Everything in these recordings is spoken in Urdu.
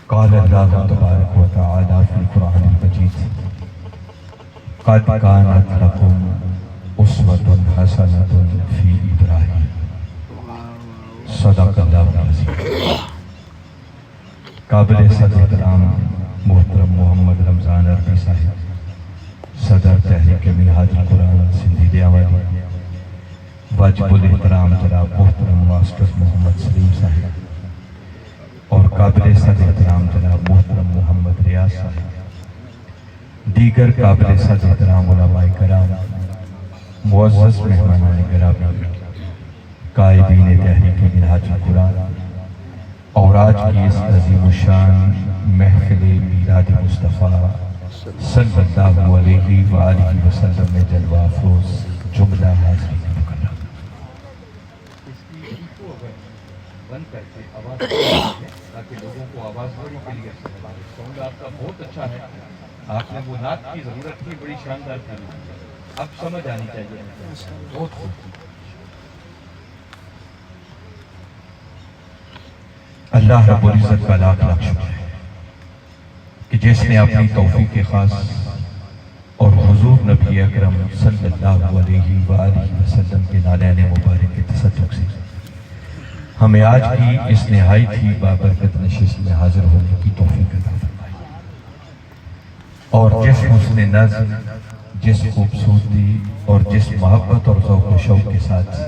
قال اللہ تبارک و تعالی فی القرآن المجید قد کانت لکم اسوۃ حسنۃ فی ابراہیم صدق اللہ العظیم۔ قابل صدر احترام محترم محمد رمضان عربی صاحب، صدر تحریک منہاج القرآن سندھی دیاوالی، واجب الاحترام جناب محترم ماسٹر محمد سلیم صاحب، اور قابل صدر احترام جناب محترم محمد ریاض صاحب، دیگر قابل صدر احترام علماء کرام، معزز مہمانان گرامی، قائدین تحریک منہاج القرآن، اور آج کی اس عظیم الشان محفل میلاد مصطفیٰ صلی اللہ علیہ وآلہ وسلم میں جلوہ افروز جملہ حاضرین مکرم۔ بند کر کے آواز تاکہ لوگوں کو آواز بڑی کلیئر سے ساؤنڈ آپ کا بہت اچھا ہے، آپ نے وہ نعت کی ضرورت تھی، بڑی شاندار تھی، اب سمجھ آنی چاہیے، بہت خوب۔ اللہ رب العزت کا لاکھ لاکھ شکر ہے کہ جس نے اپنی توفیق خاص اور حضور نبی اکرم صلی اللہ علیہ وآلہ وسلم کے نالین مبارک کے تصدق سے ہمیں آج کی اس نہایت ہی بابرکت نشست میں حاضر ہونے کی توفیق عطا فرمائی، اور جس حسن نظم، جس خوبصورتی اور جس محبت اور ذوق و شوق کے ساتھ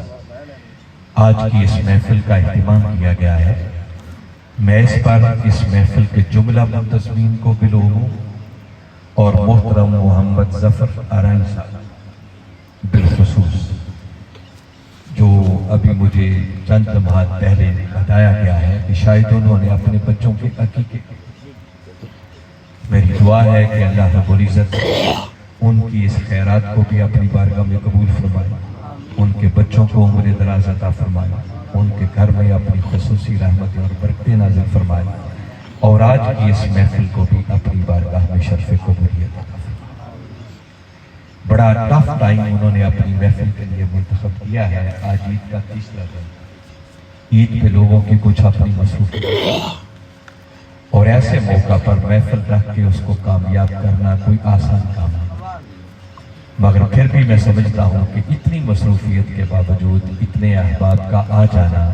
آج کی اس محفل کا اہتمام کیا گیا ہے، میں اس پر اس محفل کے جملہ منتظمین کو بلوں اور محترم محمد ظفر ارائن صاحب بالخصوص، جو ابھی مجھے چند لمحات پہلے بتایا گیا ہے کہ شاید انہوں نے اپنے بچوں کے عقیقے، میری دعا ہے کہ اللہ رب العزت ان کی اس خیرات کو بھی اپنی بارگاہ میں قبول فرمائے، ان کے بچوں کو عمر دراز عطا فرمائے، ان کے گھر میں اپنی خصوصی رحمتیں اور برکتیں نازل فرمائے، اور آج کی اس محفل کو بھی اپنی بارگاہ میں شرف قبولیت عطا فرمائے۔ بڑا ٹف ٹائم انہوں نے اپنی محفل کے لیے منتخب کیا ہے، آج عید کا تیسرا دن، عید پہ لوگوں کی کچھ اپنی مصروفیت، اور ایسے موقع پر محفل رکھ کے اس کو کامیاب کرنا کوئی آسان کام ہے، مگر پھر بھی میں سمجھتا ہوں کہ اتنی مصروفیت کے باوجود اتنے احباب کا آ جانا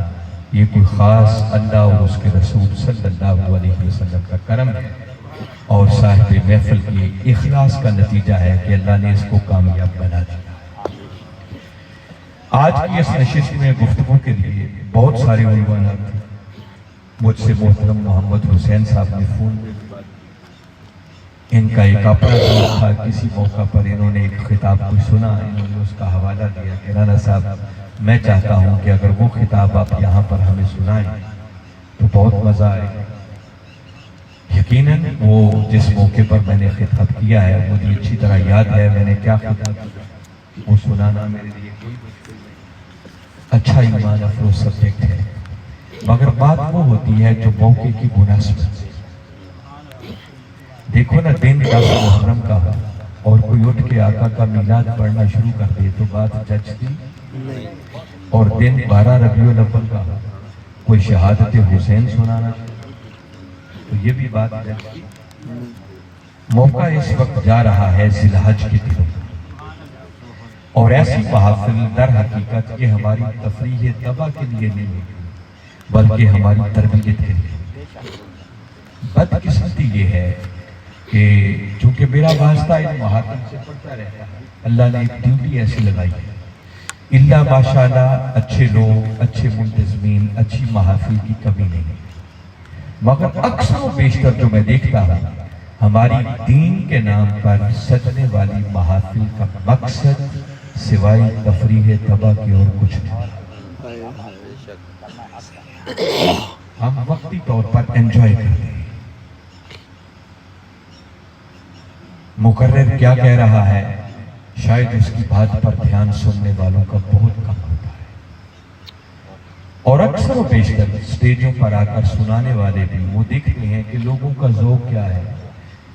یہ کوئی خاص اللہ اور اس کے رسول صلی اللہ علیہ وسلم کا کرم ہے، اور صاحب محفل کی اخلاص کا نتیجہ ہے کہ اللہ نے اس کو کامیاب بنا دیا۔ آج کی اس نشست میں گفتگو کے لیے بہت سارے عنوانات تھے، مجھ سے محترم محمد حسین صاحب نے فون میں ان کا ایک اپنا دوست تھا، کسی موقع پر انہوں نے ایک خطاب کو سنا، انہوں نے اس کا حوالہ دیا کہ رانا صاحب میں چاہتا ہوں کہ اگر وہ خطاب آپ یہاں پر ہمیں سنائیں تو بہت مزہ آئے گا۔ یقیناً وہ جس موقع پر میں نے خطاب کیا ہے مجھے اچھی طرح یاد ہے میں نے کیا خطاب کیا، وہ سنانا میرے لیے کوئی مشکل نہیں، اچھا ایمان افروز سبجیکٹ ہے، مگر بات وہ ہوتی ہے جو موقع کی مناسبت سے۔ دیکھو نا، دن 10 محرم کا اور کوئی اٹھ کے آقا کا میلاد پڑھنا شروع کر دے تو بات جچتی، اور دن 12 ربیع الاول کا کوئی شہادت حسین سنانا تو یہ بھی بات جچتی۔ موقع اس وقت جا رہا ہے ذی الحج کے دنوں، اور ایسی محافل در حقیقت یہ ہماری تفریح طبع کے لیے نہیں بلکہ ہماری تربیت کے لیے۔ بدقسمتی یہ ہے کہ چونکہ میرا واسطہ ان محافل سے پڑتا رہتا ہے، اللہ نے ایک ڈیوٹی ایسی لگائی ہے، اللہ ماشاءاللہ اچھے لوگ، اچھے منتظمین، اچھی محافل کی کمی نہیں، مگر اکثر و بیشتر جو میں دیکھتا ہوں ہماری دین کے نام پر سجنے والی محافل کا مقصد سوائے تفریح طبع کی اور کچھ نہیں۔ ہم وقتی طور پر انجوائے کرتے ہیں، مقرر کیا کہہ رہا ہے شاید اس کی بات پر دھیان سننے والوں کا بہت کم ہوتا ہے، اور اکثر و بیشتر سٹیجوں پر آ کر سنانے والے بھی وہ دیکھتے ہیں کہ لوگوں کا ذوق کیا ہے،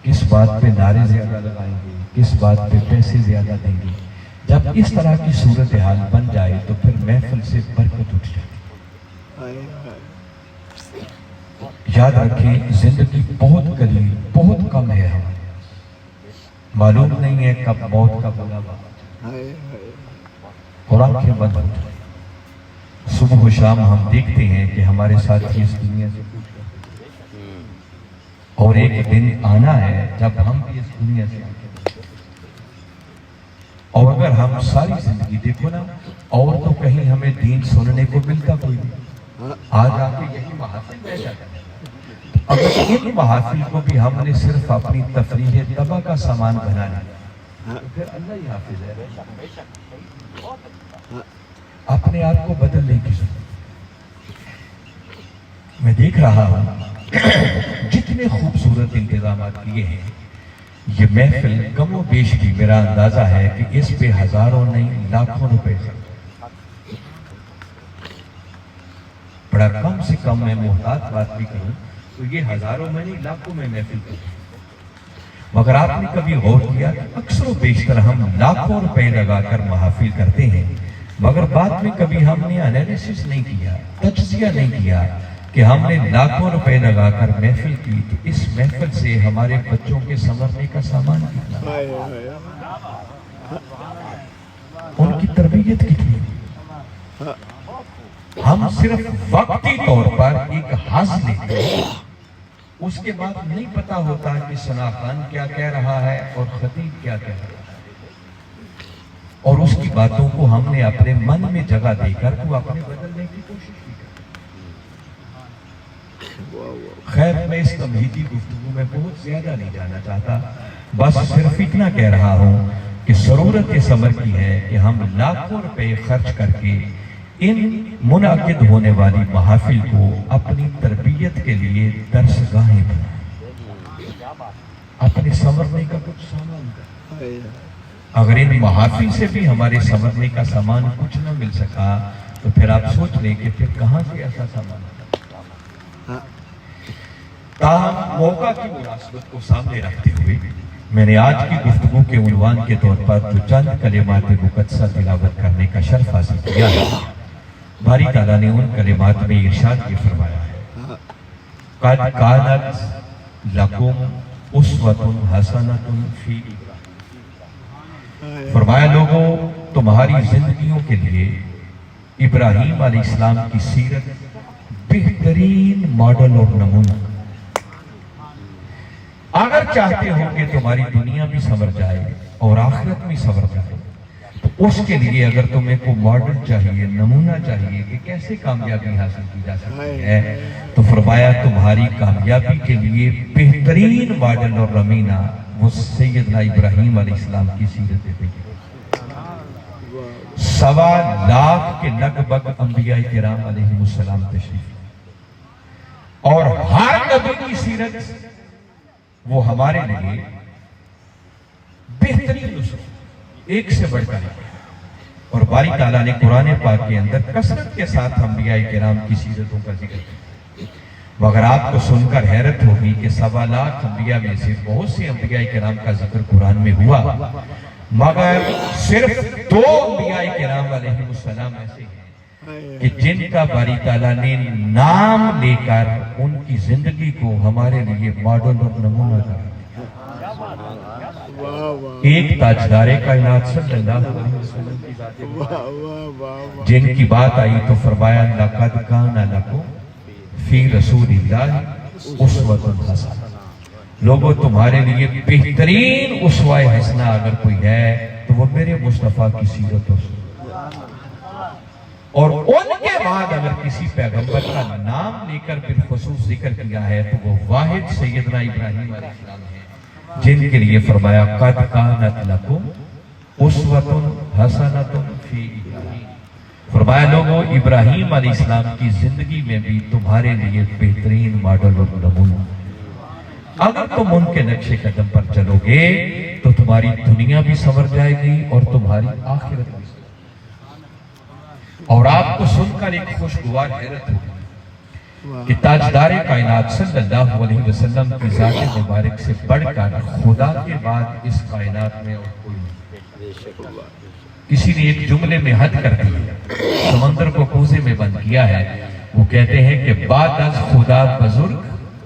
کس بات پہ نعرے زیادہ لگائیں گے، کس بات پہ پیسے زیادہ دیں گے۔ جب اس طرح کی صورتحال بن جائے تو پھر محفل سے برکت اٹھ جاتی، یاد رکھیں زندگی بہت قلیل، بہت کم ہے ہماری، معلوم نہیں ہے کب موت کا بلاوا اور آنکھیں بند ہو جائیں۔ صبح و شام ہم دیکھتے ہیں کہ ہمارے ساتھی اس دنیا سے کچھ کرتے ہیں، اور ایک دن آنا ہے جب ہم بھی اس دنیا سے اور اگر ہم ساری زندگی دیکھو نا، اور تو کہیں ہمیں دین سننے کو ملتا کوئی نہیں، آج آ کے یہی محافل بیٹھ جاتا ہے۔ اگر ان محافل کو بھی ہم نے صرف اپنی تفریح طبع کا سامان بنا لیا تو پھر اللہ ہی حافظ ہے، اپنے آپ کو بدلنے کی ضرورت۔ میں دیکھ رہا ہوں جتنے خوبصورت انتظامات کیے ہیں، یہ محفل کم و بیش بھی میرا اندازہ ہے کہ اس پہ ہزاروں نہیں لاکھوں روپے خرچ، بڑا کم سے کم میں محتاط بات بھی کروں تو یہ ہزاروں میں نہیں لاکھوں میں محفل کرتے، مگر آپ نے کبھی غور کیا کہ اکثر و بیشتر ہم لاکھوں روپے لگا کر محافل کرتے ہیں، مگر بعد میں کبھی ہم نے انالیسس نہیں کیا، تجزیہ نہیں کیا کہ ہم نے لاکھوں روپے لگا کر محفل کی تو اس محفل سے ہمارے بچوں کے سنورنے کا سامان کتنا، ان کی تربیت کتنی، ہم صرف وقتی طور پر ایک حظ لیتے ہیں، اس کے بعد نہیں پتا ہوتا کہ ثنا خان کیا کہہ رہا ہے اور خطیب کیا کہہ رہا ہے، اور اس کی باتوں کو ہم نے اپنے من میں جگہ دے کر وہ اپنے بدلنے کی کوشش کی۔ خیر میں اس تمہیدی گفتگو میں بہت زیادہ نہیں جانا چاہتا، بس صرف اتنا کہہ رہا ہوں کہ ضرورت اس امر کی ہے کہ ہم لاکھوں روپے خرچ کر کے ان منعقد ہونے والی محافل کو اپنی تربیت کے لیے درس گاہیں بنائیں، اپنے سنورنے کا کچھ سامان کریں۔ اگر ان محافل سے بھی ہمارے سنورنے کا سامان کچھ نہ مل سکا تو پھر آپ سوچ لیں کہ پھر کہاں سے ایسا سامان آتا۔ تاہم موقع کی مناسبت کو سامنے رکھتے ہوئے میں نے آج کی گفتگو کے عنوان کے طور پر جو چند کلمات مقدسہ تلاوت کرنے کا شرف حاصل کیا ہے، باری تعالیٰ نے ان کلمات میں ارشاد یہ فرمایا ہے، قد کانت لکم اسوۃ حسنۃ فی ابراہیم، فرمایا لوگوں تمہاری زندگیوں کے لیے ابراہیم علیہ السلام کی سیرت بہترین ماڈل اور نمونہ۔ اگر چاہتے ہو کہ تمہاری دنیا بھی سنور جائے اور آخرت بھی سنور جائے تو اس کے لیے اگر تمہیں کو ماڈل چاہیے، نمونہ چاہیے کہ کیسے کامیابی حاصل کی جا سکتی ہے، تو فرمایا تمہاری کامیابی کے لیے بہترین ماڈل اور نمونہ وہ سیدنا ابراہیم علیہ السلام کی سیرت ہے۔ 1.25 لاکھ کے لگ بھگ انبیاء کرام علیہ السلام تشریف، اور ہر نبی کی سیرت وہ ہمارے لیے بہترین نسخہ ایک سے بڑھ کر، اور باری تعالیٰ نے قرآن پاک کے اندر کثرت کے ساتھ انبیاء کرام کی سیرتوں کا ذکر کیا، مگر آپ کو سن کر حیرت ہوگی کہ 1.25 لاکھ انبیاء میں سے بہت سے انبیاء کرام کا ذکر قرآن میں ہوا، مگر صرف 2 انبیاء کرام علیہ السلام ایسے ہیں کہ جن کا باری تعالیٰ نے نام لے کر ان کی زندگی کو ہمارے لیے ماڈل اور نمونہ کر دیا۔ ایک تاجدار کائنات صلی اللہ علیہ وسلم کی ذات، جن کی بات آئی تو فرمایا لقد کان لکم فی رسول اللہ اسوۃ حسنہ، لوگوں تمہارے لیے بہترین اسوہ حسنہ اگر کوئی ہے تو وہ میرے مصطفیٰ کی سیرت اور ان کے بعد اگر کسی پیغمبر کا نام لے کر بالخصوص ذکر کیا ہے تو وہ واحد سیدنا ابراہیم علیہ السلام ہے، جن کے لیے فرمایا قد کانت لکم اسوۃ حسنۃ فی ابراہیم، فرمایا لوگوں ابراہیم علیہ السلام کی زندگی میں بھی تمہارے لیے بہترین ماڈل اور نمونہ، اگر تم ان کے نقش قدم پر چلو گے تو تمہاری دنیا بھی سنور جائے گی اور تمہاری آخرت بھی۔ اور آپ کو سن کر ایک خوشگوار حیرت ہوگی کہ تاجدار کائنات صلی اللہ علیہ وسلم کی ذات مبارک سے بڑھ کر خدا کے بعد اس کائنات میں اور کوئی نہیں۔ کسی نے ایک جملے میں حد کر دی ہے، سمندر کو کوزے میں بند کیا ہے، وہ کہتے ہیں کہ بعد از خدا بزرگ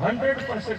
100%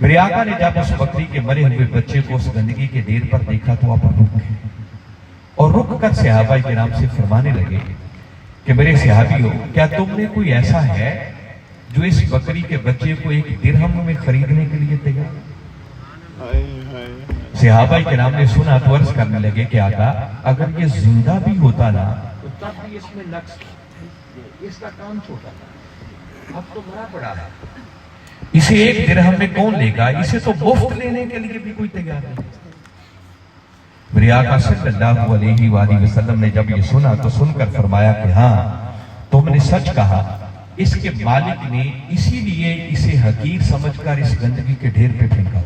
میرے آقا نے جب اس بکری کے مرے ہوئے بچے کو اس گندگی کے ڈھیر پر دیکھا تو آپ رک گئے اور رک کر صحابہ کرام سے فرمانے لگے کہ میرے صحابیوں، کیا تم نے کوئی ایسا ہے جو اس بکری کے بچے کو 1 درہم میں خریدنے کے لیے تیار؟ صحابہ کرام نے سنا تو عرض کرنے لگے کہ آقا اگر یہ زندہ بھی ہوتا نا تو تب بھی اس میں نقص اس کا کام چھوٹا تھا، اب تو مرا پڑا ہے، اسے 1 درہم میں کون لے گا؟ اسے تو مفت لینے کے لیے بھی کوئی تیار نہیں۔ میرے آقا صلی اللہ علیہ وآلہ وسلم نے جب یہ سنا تو سن کر فرمایا کہ ہاں تم نے سچ کہا، اس کے مالک نے اسی لیے اسے حقیر سمجھ کر اس گندگی کے ڈھیر پہ پھینکا،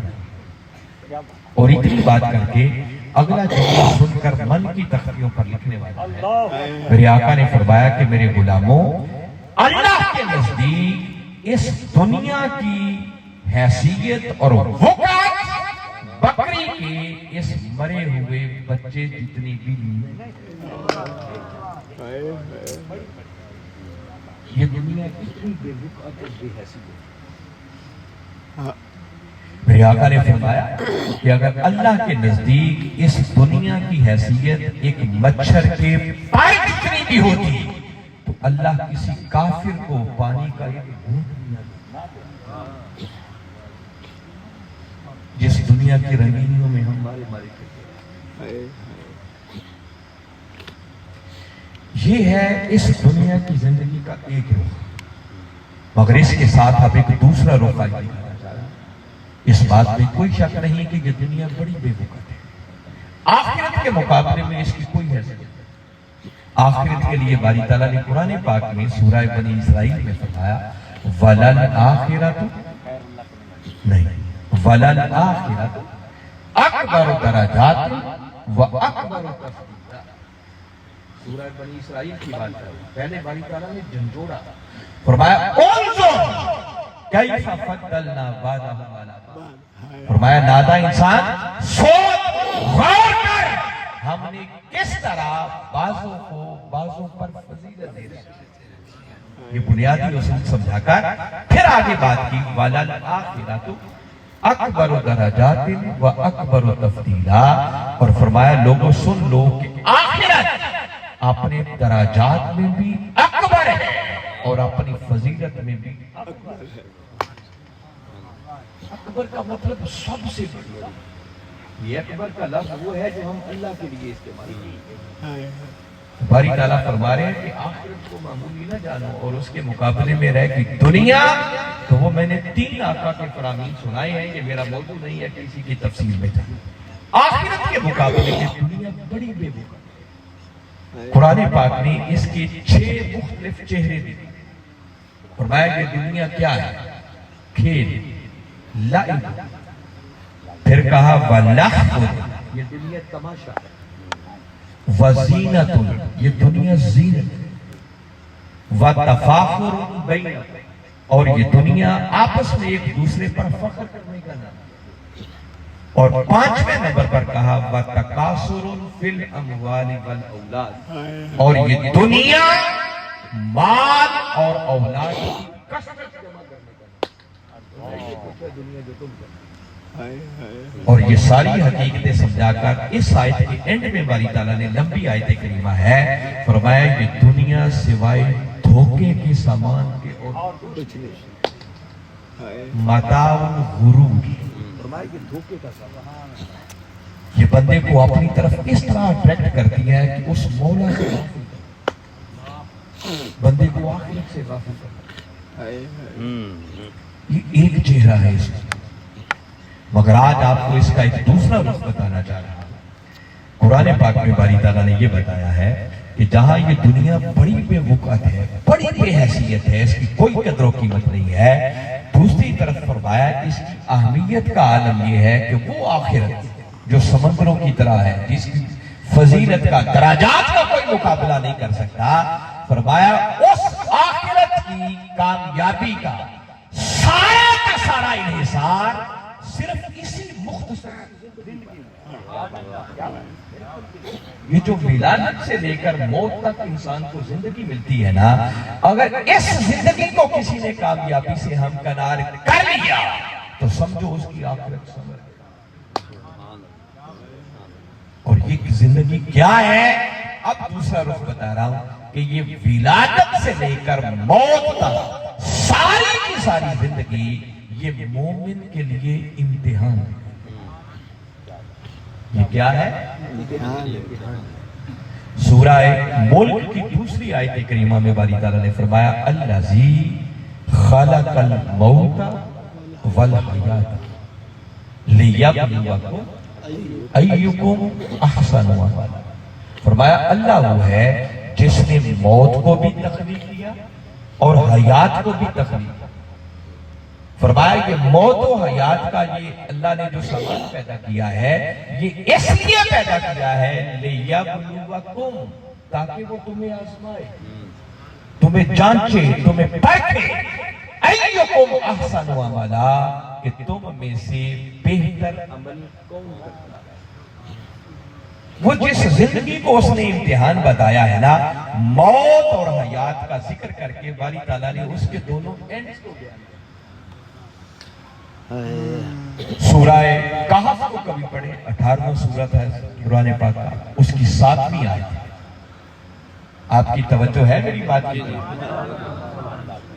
اور اتنی بات کر کے اگلا جملہ سن کر من کی تختیوں پر لکھنے والا ہے۔ میرے آقا نے فرمایا کہ میرے غلاموں، اللہ کے نزدیک اس دنیا کی حیثیت اور وقعت بکری کے اس مرے ہوئے بچے جتنی بھی نہیں، یہ دنیا اتنی بے وقعت اور بے حیثیت۔ میرے آقا نے فرمایا کہ اگر اللہ کے نزدیک اس دنیا کی حیثیت ایک مچھر کے پائے جتنی بھی ہوتی تو اللہ کسی کافر کو پانی کا ایک گھونٹ نہ دیتا۔ جس دنیا کی رنگینیوں میں ہم مارے کرتے ہیں، یہ ہے اس دنیا کی زندگی کا ایک رخ، مگر اس کے ساتھ اب ایک دوسرا رخ آئی۔ اس بات میں کوئی شک نہیں کہ یہ دنیا بڑی بے وقت ہے، آخرت کے مقابلے میں اس کی کوئی حیثیت نہیں۔ آخرت کے لیے باری تعالیٰ نے قرآن پاک میں سورہ بنی اسرائیل میں فرمایا وَلَلْآخِرَةُ نہیں وَلَلْآخِرَةُ أَكْبَرُ دَرَجَاتٍ وَأَكْبَرُ تَفْضِيلًا۔ سورہ بنی اسرائیل کی بات ہے، پہلے باری تعالیٰ نے جھنجھوڑا، فرمایا انظر کیف فضلنا بعضهم علی بعض، فرمایا نادا انسان سوچ غور کر ہم نے کس طرح بعضوں کو بعضوں پر فضیلت دے رہے۔ یہ بنیادی اصول سمجھا کر پھر آگے بات کی وَلَلْآخِرَةُ أَكْبَرُ دَرَجَاتٍ وَأَكْبَرُ تَفْضِيلًا، اور فرمایا لوگوں سن لو کہ آخرت اپنے درجات میں بھی اکبر ہے اور اپنی فضیلت میں بھی اکبر ہے۔ اکبر کا مطلب سب سے بڑی، یہ اکبر کا لفظ وہ ہے جو ہم اللہ کے لیے استعمال کرتے ہیں۔ باری تعالیٰ فرما رہے ہیں کہ آخرت کو معمولی نہ جانو اور اس کے مقابلے میں رہ گئی دنیا، تو وہ میں نے 3 آقا کے فرامین سنائے ہیں، یہ میرا موضوع نہیں ہے کہ کسی کی تفصیل میں جائے۔ آخرت کے مقابلے میں دنیا بڑی بے وقت۔ قرآن پاک نے اس کے 6 مختلف چہرے دیے، فرمایا کہ دنیا کیا ہے؟ کھیل، لعب، پھر کہا وَلَحْوٌ، یہ دنیا تماشا ہے، وَزِینَةٌ، یہ دنیا زینت، وَتَفَاخُرٌ بَینَکُم، اور یہ دنیا آپس میں ایک دوسرے پر فخر کرنے کا نام، اور 5ویں نمبر پر کہا وَتَکَاثُرٌ فِی الْأَمْوَالِ وَالْأَوْلَادِ، اور یہ دنیا مال اور اولاد کی کثرت جمع کرنے کا نام، دنیا جو تم کرتے۔ اور یہ ساری حقیقتیں سمجھا کر اس آیت کے اینڈ میں باری تعالیٰ نے لمبی آیت کریمہ ہے، فرمایا یہ دنیا سوائے دھوکے کے سامان کے اور کچھ نہیں، متاع الغرور، فرمایا کہ دھوکے کا سامان، یہ بندے کو اپنی طرف اس طرح اٹریکٹ کرتی ہے کہ اس مولا سے بندے کو آخرت سے غافل کرتا ہے۔ یہ ایک چہرہ ہے اس کا، مگر آج آپ کو اس کا ایک دوسرا رخ بتانا چاہ رہا ہوں۔ قرآن پاک میں باری تعالیٰ نے یہ بتایا ہے کہ جہاں یہ دنیا بڑی بے وقعت ہے، بڑی بے حیثیت ہے، اس کی کوئی قدر و قیمت نہیں ہے، دوسری طرف فرمایا کہ اس کی اہمیت کا عالم یہ ہے کہ وہ آخرت جو سمندروں کی طرح ہے، جس کی فضیلت کا درجات کا کوئی مقابلہ نہیں کر سکتا، فرمایا اس آخرت کی کامیابی کا سارا انحصار صرف اسی مختصر یہ جو ولادت سے لے کر موت تک انسان کو زندگی ملتی ہے نا، اگر اس زندگی کو کسی نے کامیابی سے ہمکنار کر لیا تو سمجھو اس کی آخرت سمجھ. اور یہ زندگی کیا ہے؟ اب دوسرا رخ بتا رہا ہوں کہ یہ ولادت سے لے کر موت تک ساری کی ساری زندگی یہ مومن کے لیے امتحان ہے. یہ کیا ہے؟ سورہ ملک کی دوسری آیت کریمہ میں باری تعالیٰ نے فرمایا الذی خلق الموت والحیات لیبلوکم ایکم احسن عملا. فرمایا اللہ وہ ہے جس نے موت کو بھی تخلیق کیا اور حیات کو بھی تخلیق کیا. فرمایا یہ موت و حیات کا یہ اللہ نے جو سامان پیدا کیا ہے یہ اس لیے پیدا کیا ہے لیبلوکم تاکہ وہ تمہیں آزمائے, تمہیں جانچے, تمہیں پرکھے. ایکم احسن عملا کہ تم میں سے بہتر عمل کون کرتا ہے. وہ جس زندگی کو اس نے امتحان بتایا ہے نا, موت اور حیات کا ذکر کر کے باری تعالیٰ نے اس کے دونوں اینڈز کو بیان. سورہ کہف کو کبھی پڑھیں, 18واں سورت ہے قرآن پاک کا, اس کی 7ویں آیت ہے. آپ کی توجہ ہے میری بات کی طرف؟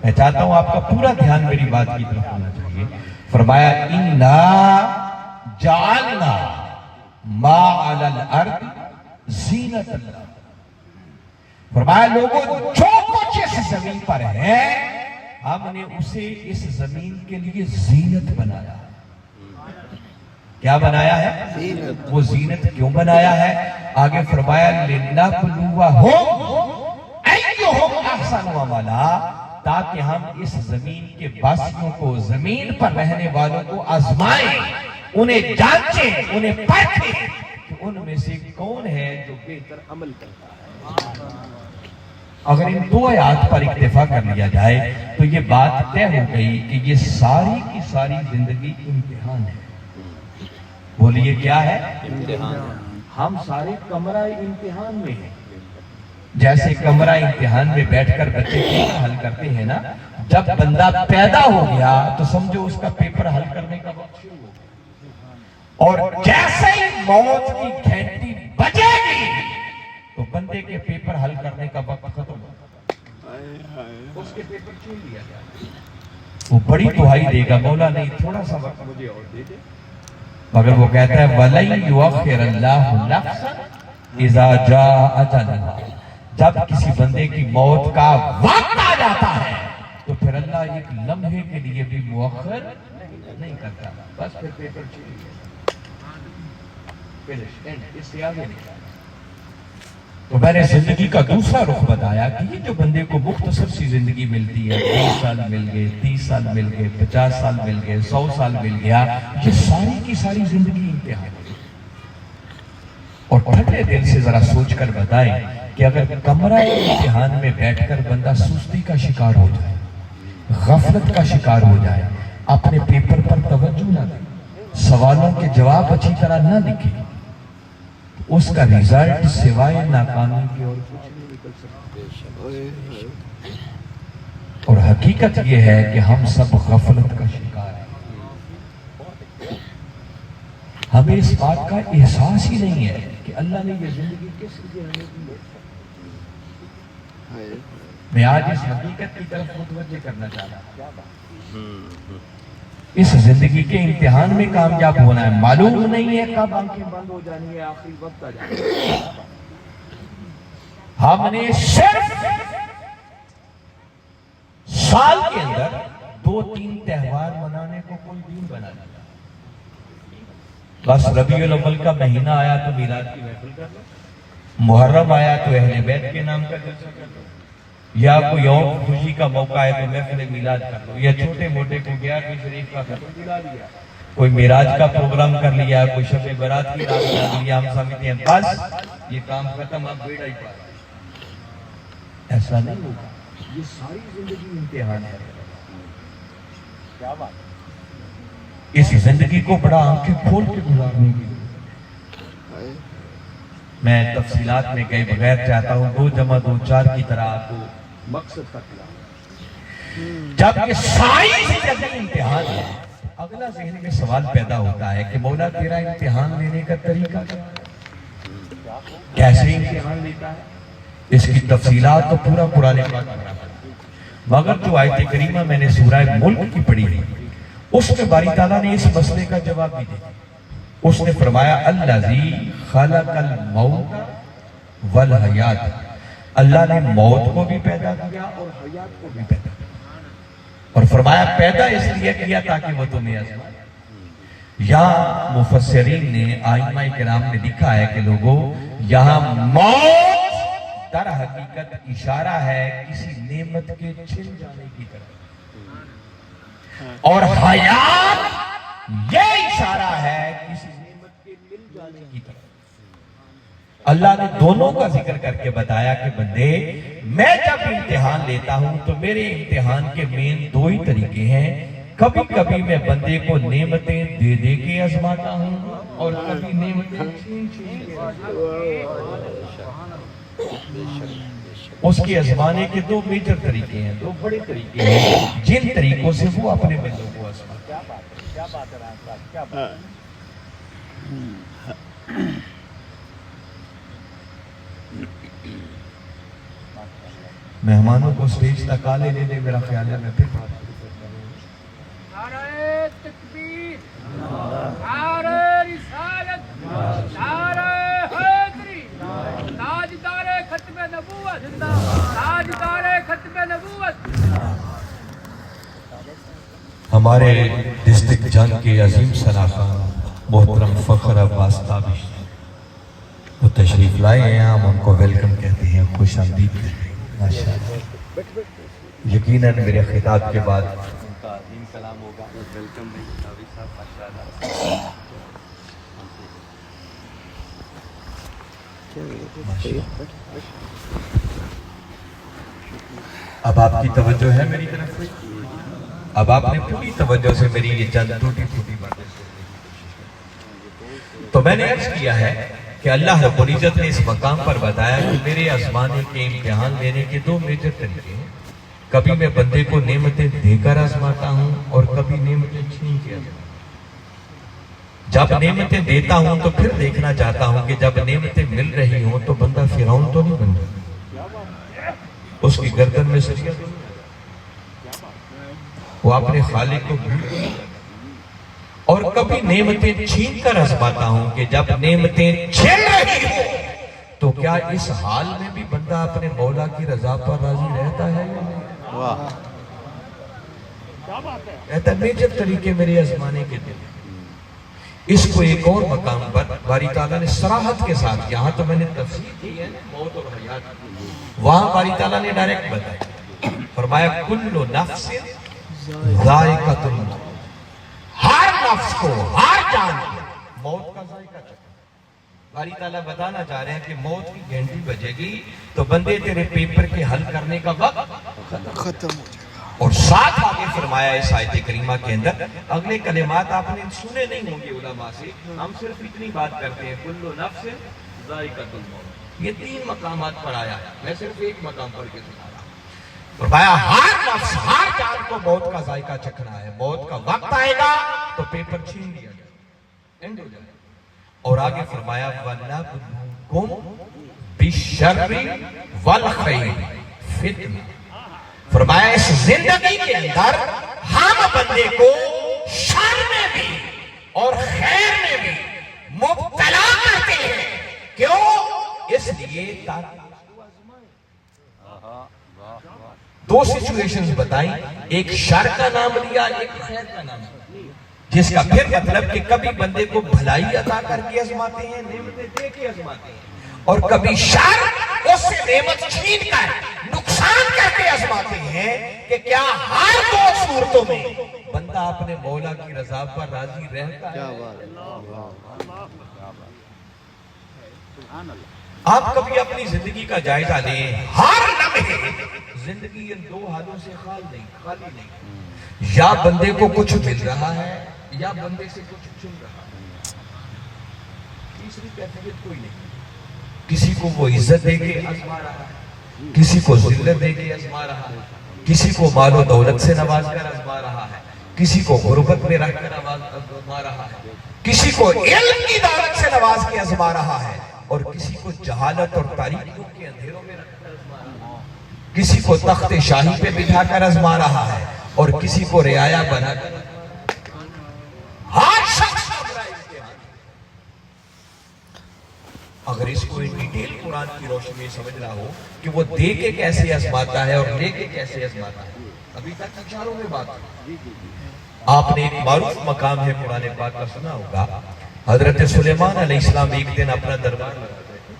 میں چاہتا ہوں آپ کا پورا دھیان میری بات کی طرف ہونا چاہیے. فرمایا اِنَّا جَعَلْنَا مَا عَلَى الْأَرْضِ زِینَةً لَهَا. فرمایا لوگوں جو کچھ اس زمین پر ہے ہم نے اسے اس زمین کے لیے زینت بنایا. کیا بنایا ہے؟ وہ زینت کیوں بنایا ہے؟ آگے فرمایا لِنَبْلُوَهُمْ أَيُّهُمْ أَحْسَنُ عَمَلًا, تاکہ ہم اس زمین کے باسیوں کو, زمین پر رہنے والوں کو آزمائیں, انہیں جانچیں, انہیں پرکھیں کہ ان میں سے کون ہے جو بہتر عمل کرتا ہے. اگر ان دو آیات پر اکتفا کر لیا جائے تو یہ بات طے ہو گئی کہ یہ ساری کی ساری زندگی امتحان ہے. بولیے کیا ہے؟ امتحان. ہم سارے کمرہ امتحان میں ہیں. جیسے کمرہ امتحان میں بیٹھ کر بچے پیپر حل کرتے ہیں نا, جب بندہ پیدا ہو گیا تو سمجھو اس کا پیپر حل کرنے کا وقت شروع ہو گیا, اور جیسے ہی موت کی گھنٹی بجے گی تو بندے کے پیپر حل کرنے کا وقت ختم ہو گیا, اس کے پیپر چھین لیا جائے. وہ بڑی دعائی دے گا, مولا نہیں تھوڑا سا وقت مجھے اور دے دے, مگر وہ کہتا ہے وَلَن يُؤَخِّرَ اللَّهُ نَفْسًا إِذَا جَاءَ أَجَلُهَا. جب کسی بندے کی موت کا وقت آ جاتا ہے تو پھر اللہ ایک لمحے کے لیے بھی مؤخر نہیں کرتا, بس پھر پیپر چھین لیا, فنش, اینڈ, اس سے آگے نہیں جانا. تو میں نے زندگی کا دوسرا رخ بتایا کہ یہ جو بندے کو مختصر سی زندگی ملتی ہے, 20 سال مل گئے, 30 سال مل گئے, 50 سال مل گئے, 100 سال مل گیا, یہ ساری کی ساری زندگی امتحان. اور ٹھنڈے دل سے ذرا سوچ کر بتائیں کہ اگر کمرہ امتحان میں بیٹھ کر بندہ سستی کا شکار ہو جائے, غفلت کا شکار ہو جائے, اپنے پیپر پر توجہ نہ دے, سوالوں کے جواب اچھی طرح نہ لکھے, اس کا ریزلٹ سوائے ناکامی کے اور کچھ نہیں نکل سکتا. اور حقیقت یہ ہے کہ ہم سب غفلت کا شکار ہیں. ہمیں اس بات کا احساس ہی نہیں ہے کہ اللہ نے یہ زندگی کس لیے ہمیں دی ہے. میں آج اس حقیقت کی طرف متوجہ کرنا چاہتا ہوں. اس زندگی کے امتحان میں کامیاب ہونا ہے. معلوم نہیں ہے کب آنکھیں بند ہو جانی ہے, آخری وقت آ جانا ہے. ہم نے صرف سال کے اندر 2-3 تہوار منانے کو کوئی دین بنا دیا. بس ربیع الاول کا مہینہ آیا تو میلاد کی محفل کر لو, محرم آیا تو اہل بیت کے نام کا جلسہ کر لو, یا کوئی اور خوشی کا موقع ہے تو محفل میلاد کر لو, یا چھوٹے موٹے کو 11ویں شریف کا ختم دلا دیا, کوئی معراج کا پروگرام کر لیا, کوئی شب برات کی رات کر لیا. ہم سمجھتے ہیں بس یہ کام ختم, اب بیڑا ہی پار. ایسا نہیں ہوگا. یہ ساری زندگی امتحان ہے. کیا بات. اس زندگی کو بڑا آنکھیں کھول کے گزارنے کی. میں تفصیلات میں گئے بغیر چاہتا ہوں 2 × 2 = 4 کی طرح آپ کو مقصد تک لاؤں. جب یہ ساری زندگی امتحان ہے, اگلا ذہن میں سوال پیدا ہوتا ہے کہ مولا تیرا امتحان لینے کا طریقہ کیسے امتحان لیتا ہے؟ اس کی تفصیلات تو پورا قرآن پاک میں ہے، مگر جو آیت کریمہ میں نے سورہ ملک کی پڑھی ہے اس میں باری تعالیٰ نے اس مسئلے کا جواب بھی دیا۔ اس نے فرمایا الذی خلق الموت والحیات، اللہ نے موت کو بھی پیدا کیا اور حیات کو بھی پیدا کیا، اور فرمایا پیدا اس لیے کیا تاکہ وہ تمہیں آزمائے۔ یا مفسرین نے ائمہ کرام نے لکھا ہے کہ لوگوں یہاں موت در حقیقت اشارہ ہے کسی نعمت کے چھن جانے کی طرف، اور حیات یہ اشارہ ہے کسی نعمت کے مل جانے کی طرف۔ اللہ نے دونوں کا ذکر کر کے بتایا کہ بندے میں جب امتحان لیتا ہوں تو میرے امتحان کے مین دو ہی طریقے ہیں، کبھی کبھی میں بندے کو نعمتیں دے دے کے آزماتا ہوں اور کبھی نعمتیں چھین چھین کے اس کے آزمانے کے دو میجر طریقے ہیں، دو بڑے طریقے ہیں جن طریقوں سے وہ اپنے بندوں کو آزماتا ہے۔ مہمانوں کو سٹیج تک آنے لے لے، میرا خیال ہے میں پھر بات کرتا ہوں۔ نعرہ تکبیر، نعرہ رسالت، نعرہ حیدری، تاجدار ختم نبوت، تاجدار ختم نبوت۔ ہمارے ڈسٹرکٹ جنگ کے عظیم سلاخان محترم فخر عباس تابش وہ تشریف لائے ہیں، ہم ان کو ویلکم کہتے ہیں، خوش آمدید کہتے ہیں۔ ماشاءاللہ یقیناً میرے خطاب کے بعد ان کا عظیم کلام ہوگا۔ ویلکم تابش صاحب، ماشاءاللہ۔ اب آپ کی توجہ ہے میری طرف سے، اب آپ نے پوری توجہ سے میری یہ چند ٹوٹی پھوٹی باتیں سننے کی کوشش کی۔ تو میں نے عرض کیا ہے کہ اللہ رب العزت نے اس مقام پر بتایا کہ میرے آزمانے کے امتحان لینے کے دو میجر طریقے ہیں، کبھی میں بندے کو نعمتیں دے کر آزماتا ہوں اور کبھی نعمتیں چھین کے آزماتا ہوں۔ جب نعمتیں دیتا ہوں تو پھر دیکھنا چاہتا ہوں کہ جب نعمتیں مل رہی ہوں تو بندہ فرعون تو نہیں بن جاتا، اس کی گردن میں سریا تو نہیں آتا، وہ اپنے خالق کو بھول گیا۔ اور کبھی نعمتیں چھین کر آزماتا ہوں کہ جب نعمتیں چھن رہی ہوں تو کیا اس حال میں بھی بندہ اپنے مولا کی رضا پر راضی رہتا ہے یا نہیں؟ کہتا ہے میجر طریقے میرے آزمانے کے دل۔ اس کو ایک اور مقام پر باری تعالیٰ نے صراحت کے ساتھ، یہاں تو میں نے تفسیر کی ہے موت اور حیات، وہاں باری تعالیٰ نے ڈائریکٹ بتایا، فرمایا کل نفس ذائقۃ الموت، ہر نفس کو، ہر جان کو موت کا ذائقہ چکھنا۔ باری تعالیٰ بتانا چاہ رہے ہیں کہ موت کی گھنٹی بجے گی تو بندے تیرے پیپر کے حل کرنے کا وقت ختم ہو جائے گا۔ اور ساتھ آگے فرمایا اس آیت کریمہ کے اندر، اگلے کلمات آپ نے سنے نہیں ہوں گے علماء سے، ہم صرف اتنی بات کرتے ہیں کل نفس ذائقۃ الموت، یہ 3 مقامات پر آیا ہے، میں صرف ایک مقام پر کے سنا رہا ہوں۔ فرمایا ہر نفس، ہر جان کو موت کا ذائقہ چکھنا ہے، موت کا وقت آئے گا تو پیپر چھین لیا جائے گا، اینڈ ہو جائے گا۔ اور آگے فرمایا وَلَنَبْلُوكُمْ بِالشَّرِّ وَالْخَيْرِ فِتْنَةً، فرمایا اس زندگی کے اندر ہم بندے کو شر میں بھی اور خیر میں بھی مبتلا کرتے ہیں، کیوں؟ اس لیے تاکہ دو سچویشنز بتائیں، ایک شر کا نام لیا، ایک خیر کا نام لیا، جس کا پھر مطلب کہ کبھی بندے کو بھلائی عطا کر کے آزماتے ہیں، نعمتیں دے کے آزماتے ہیں، اور کبھی شر اس سے نعمت چھین کر نقصان کر کے آزماتے ہیں، کہ کیا ہر دو صورتوں میں بندہ اپنے مولا کی رضا پر راضی رہتا ہے؟ آپ کبھی اپنی زندگی کا جائزہ لیں، ہر لمحے زندگی ان 2 حالوں سے خالی نہیں، یا بندے کو کچھ مل رہا ہے یا بندے سے کچھ چھن رہا ہے، تیسری کیفیت کوئی نہیں۔ کسی کو وہ عزت دے کے آزما رہا ہے، کسی کو ذلت دے کے آزما رہا ہے، کسی کو مال و دولت سے نواز کر آزما رہا ہے، کسی کو غربت میں رکھ کر آزما رہا ہے، کسی کو علم کی دولت سے نواز کے آزما رہا ہے، اور کسی کو جہالت اور تاریکیوں کے اندھیروں میں رکھ کر آزما رہا ہے، کسی کو تخت شاہی پہ بٹھا کر آزما رہا ہے، اور کسی کو رعایا بنا کر ہر شخص کا برا امتحان۔ اگر اس کو ان ڈیٹیل قرآن کی روشنی میں سمجھنا ہو کہ وہ دے کے کیسے آزماتا ہے اور لے کے کیسے آزماتا ہے، ابھی تک اشاروں میں بات ہے۔ آپ نے ایک معروف مقام ہے قرآن پاک کا سنا ہوگا، حضرت سلیمان علیہ السلام ایک دن اپنا دربار لگاتے تھے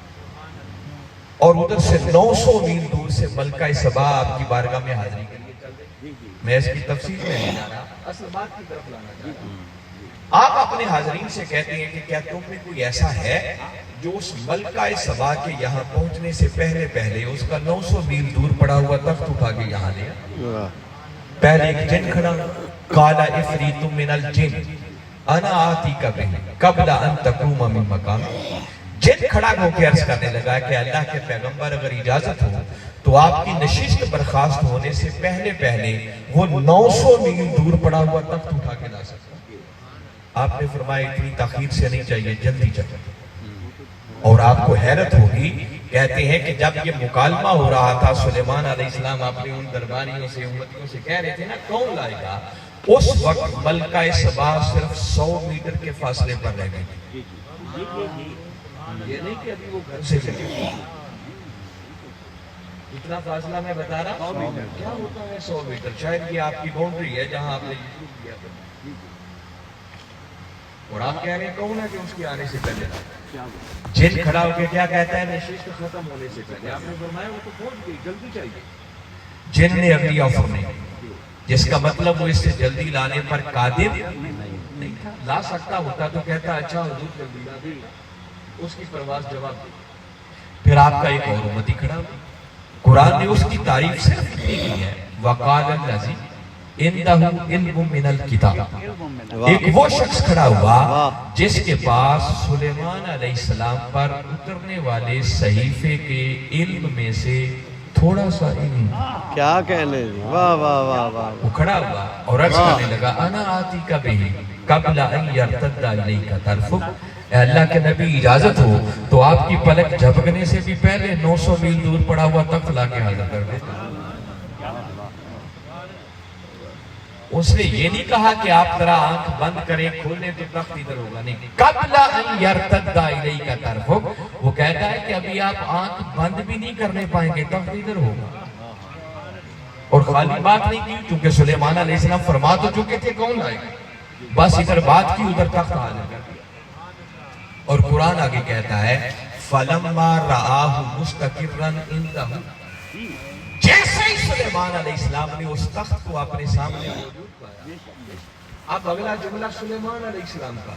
اور ادھر سے 900 میل دور سے ملکہ سبا آپ کی بارگاہ میں حاضری کے لیے چل رہے۔ میں اس کی تفصیل میں نہیں جا رہا، اصل بات کی طرف لانا چاہتا ہوں۔ آپ اپنے حاضرین سے کہتے ہیں کہ کیا تم میں کوئی ایسا ہے جو اس ملکہ سبا کے یہاں پہنچنے سے پہلے اس کا 900 میل دور پڑا ہوا تخت اٹھا کے یہاں لیا؟ پہلے ایک جن کھڑا، قالا افریت من الجن انا آتیک بہ قبل ان تقوم من مقام۔ جن کھڑا ہو کے عرض کرنے لگا کہ اللہ کے پیغمبر اگر اجازت ہو تو آپ کی نشست برخاست ہونے سے پہلے وہ 900 میل دور پڑا ہوا تخت اٹھا کے لا سکتا۔ آپ نے فرمایا اتنی تاخیر سے نہیں چاہیے، جلدی چاہیے۔ اور آپ کو حیرت ہوگی، کہتے ہیں کہ جب یہ مکالمہ ہو رہا تھا، سلیمان علیہ السلام اپنے ان درباریوں سے امتیوں سے کہہ رہے تھے نا کون لائے گا، اس وقت ملکہ سبا صرف 100 میٹر کے فاصلے پر رہ گئی۔ یہ نہیں کہ ابھی وہ گھر سے چلے، اتنا فاصلہ میں بتا رہا ہوں، کیا ہوتا ہے 100 میٹر؟ شاید یہ آپ کی باؤنڈری ہے جہاں آپ نے شروع کیا تھا، اور آپ کہہ رہے ہیں کون ہے کہ اس کے آنے سے پہلے؟ جن کھڑا ہو کے کیا کہتا ہے؟ نشست ختم ہونے سے پہلے۔ آپ نے فرمایا وہ تو پہنچ گئی، جلدی چاہیے۔ جن نے اگلی آفر نہیں، جس کا مطلب وہ اس سے جلدی لانے پر قادر نہیں تھا۔ لا سکتا ہوتا تو کہتا اچھا حضور جلدی لا دی، اس کی پرواز جواب دی۔ پھر آپ کا ایک اور امتی کھڑا ہو، قرآن نے اس کی تعریف صرف اتنی کی ہے، وقال الذی عندہ علم من الکتاب۔ ایک وہ شخص کھڑا ہوا جس کے پاس سلیمان علیہ السلام پر اترنے والے صحیفے کے علم میں سے تھوڑا سا علم۔ کیا کہنے دی، واہ واہ واہ واہ۔ وہ کھڑا ہوا اور عرض کرنے لگا انا آتیک بہ قبل ان یرتد الیک طرفک۔ اے اللہ کے نبی اجازت ہو تو آپ کی پلک جھپکنے سے بھی پہلے 900 میل دور پڑا ہوا تخت لا کے حاضر کر دے۔ اس نے یہ نہیں کہا کہ آپ ذرا آنکھ بند کریں کھولیں تو تخت ادھر ہوگا، نہیں، قبل ان یرتد الیک طرفک۔ وہ کہتا ہے کہ ابھی آپ آنکھ بند بھی نہیں کرنے پائیں گے، تخت ادھر ہوگا۔ اور خالی بات نہیں کی، چونکہ سلیمان علیہ السلام فرما تو چکے تھے کون لائے گا، بس ادھر بات کی ادھر تخت حاضر کر دیا۔ اور قرآن آگے کہتا ہے فَلَمَّا رَآهُ مُسْتَقِرًّا عِندَهُ۔ جیسے ہی سلیمان علیہ السلام نے اس تخت کو اپنے سامنے موجود پایا، اب اگلا جملہ سلیمان علیہ السلام کا،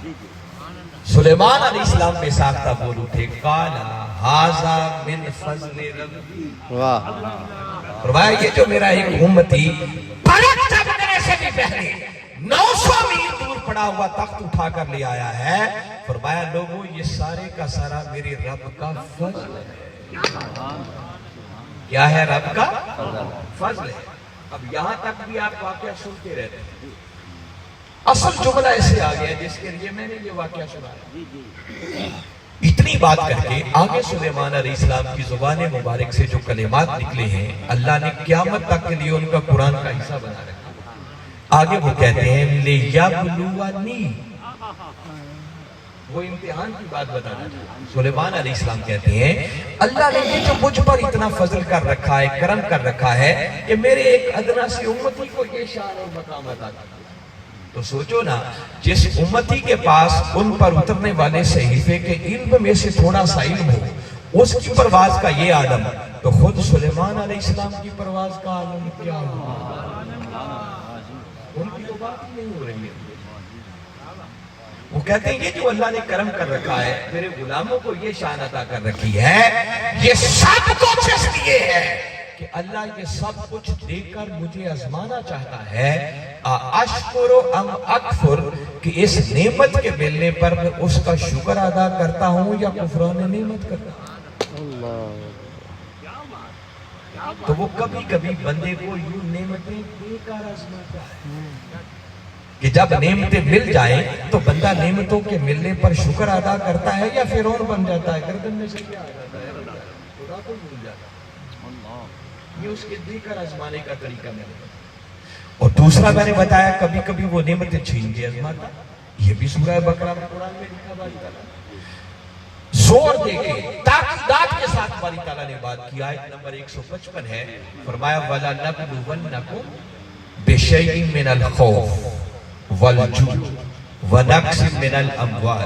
سلیمان علیہ السلام بے ساختہ بول اٹھے، قَالَ هَذَا مِنْ فَضْلِ رَبِّي۔ واہ، فرمایا یہ جو میرا ایک امتی پلک جھپکنے سے بھی پہلے 900 میل دور پڑا ہوا تخت اٹھا کر لے آیا ہے، فرمایا لوگوں یہ سارے کا سارا میرے رب کا فضل ہے۔ کیا ہے؟ رب کا فضل ہے۔ اب یہاں تک بھی آپ واقعہ سنتے رہتے ہیں، اصل جملہ ایسے آ گیا جس کے لیے میں نے یہ واقعہ سنا۔ اتنی بات کر کے آگے سلیمان علیہ السلام کی زبان مبارک سے جو کلمات نکلے ہیں، اللہ نے قیامت تک کے لیے ان کا قرآن کا حصہ بنا رکھا۔ آگے وہ کہتے ہیں لِيَبْلُوَنِي، وہ امتحان کی بات بتانا چاہتا۔ سلیمان علیہ السلام کہتے ہیں اللہ نے یہ جو مجھ پر اتنا فضل کر رکھا ہے، کرم کر رکھا ہے کہ میرے ایک ادنا سی امتی کو یہ شان اور مقام عطا کیا۔ تو سوچو نا، جس امتی کے پاس ان پر اترنے والے صحیفے کے علم میں سے تھوڑا سا علم ہو، اس کی پرواز کا یہ عالم، تو خود سلیمان علیہ السلام کی پرواز کا عالم کیا ہوا؟ ان کی تو بات ہی نہیں ہو رہی ہے۔ وہ کہتے ہیں یہ جو اللہ نے کرم کر رکھا ہے، میرے غلاموں کو یہ شان عطا کر رکھی ہے، یہ سب کچھ اس لیے ہے کہ اللہ یہ سب کچھ دے کر مجھے آزمانا چاہتا ہے، اشکر ام اکفر، کہ اس نعمت کے ملنے پر میں اس کا شکر ادا کرتا ہوں یا کفران نعمت کرتا ہوں۔ تو وہ کبھی کبھی بندے کو یوں نعمتیں دے کر آزماتا ہے۔ کہ جب نعمتیں مل جائیں تو بندہ نعمتوں کے ملنے پر شکر ادا کرتا ہے یا فرعون بن جاتا ہے، گردن میں سے کیا آ جاتا ہے، خدا کو بھول جاتا ہے۔ یہ اس کے دیکھر آزمانے کا طریقہ میں نے، اور دوسرا میں نے بتایا کبھی کبھی وہ نعمتیں چھین کے آزماتا، یہ بھی سورہ بقرہ میں قرآن میں لکھا باری تعالیٰ زور دے کے تاکیدات کے ساتھ باری تعالیٰ نے بات کی۔ آیت نمبر 155 ہے، فرمایا وَلَا نَبْلُوَنَّكُمْ بِشَيْءٍ مِّنَ الْخَوْفِ وَالْجُوعِ وَنَقْصٍ مِّنَ الْأَمْوَالِ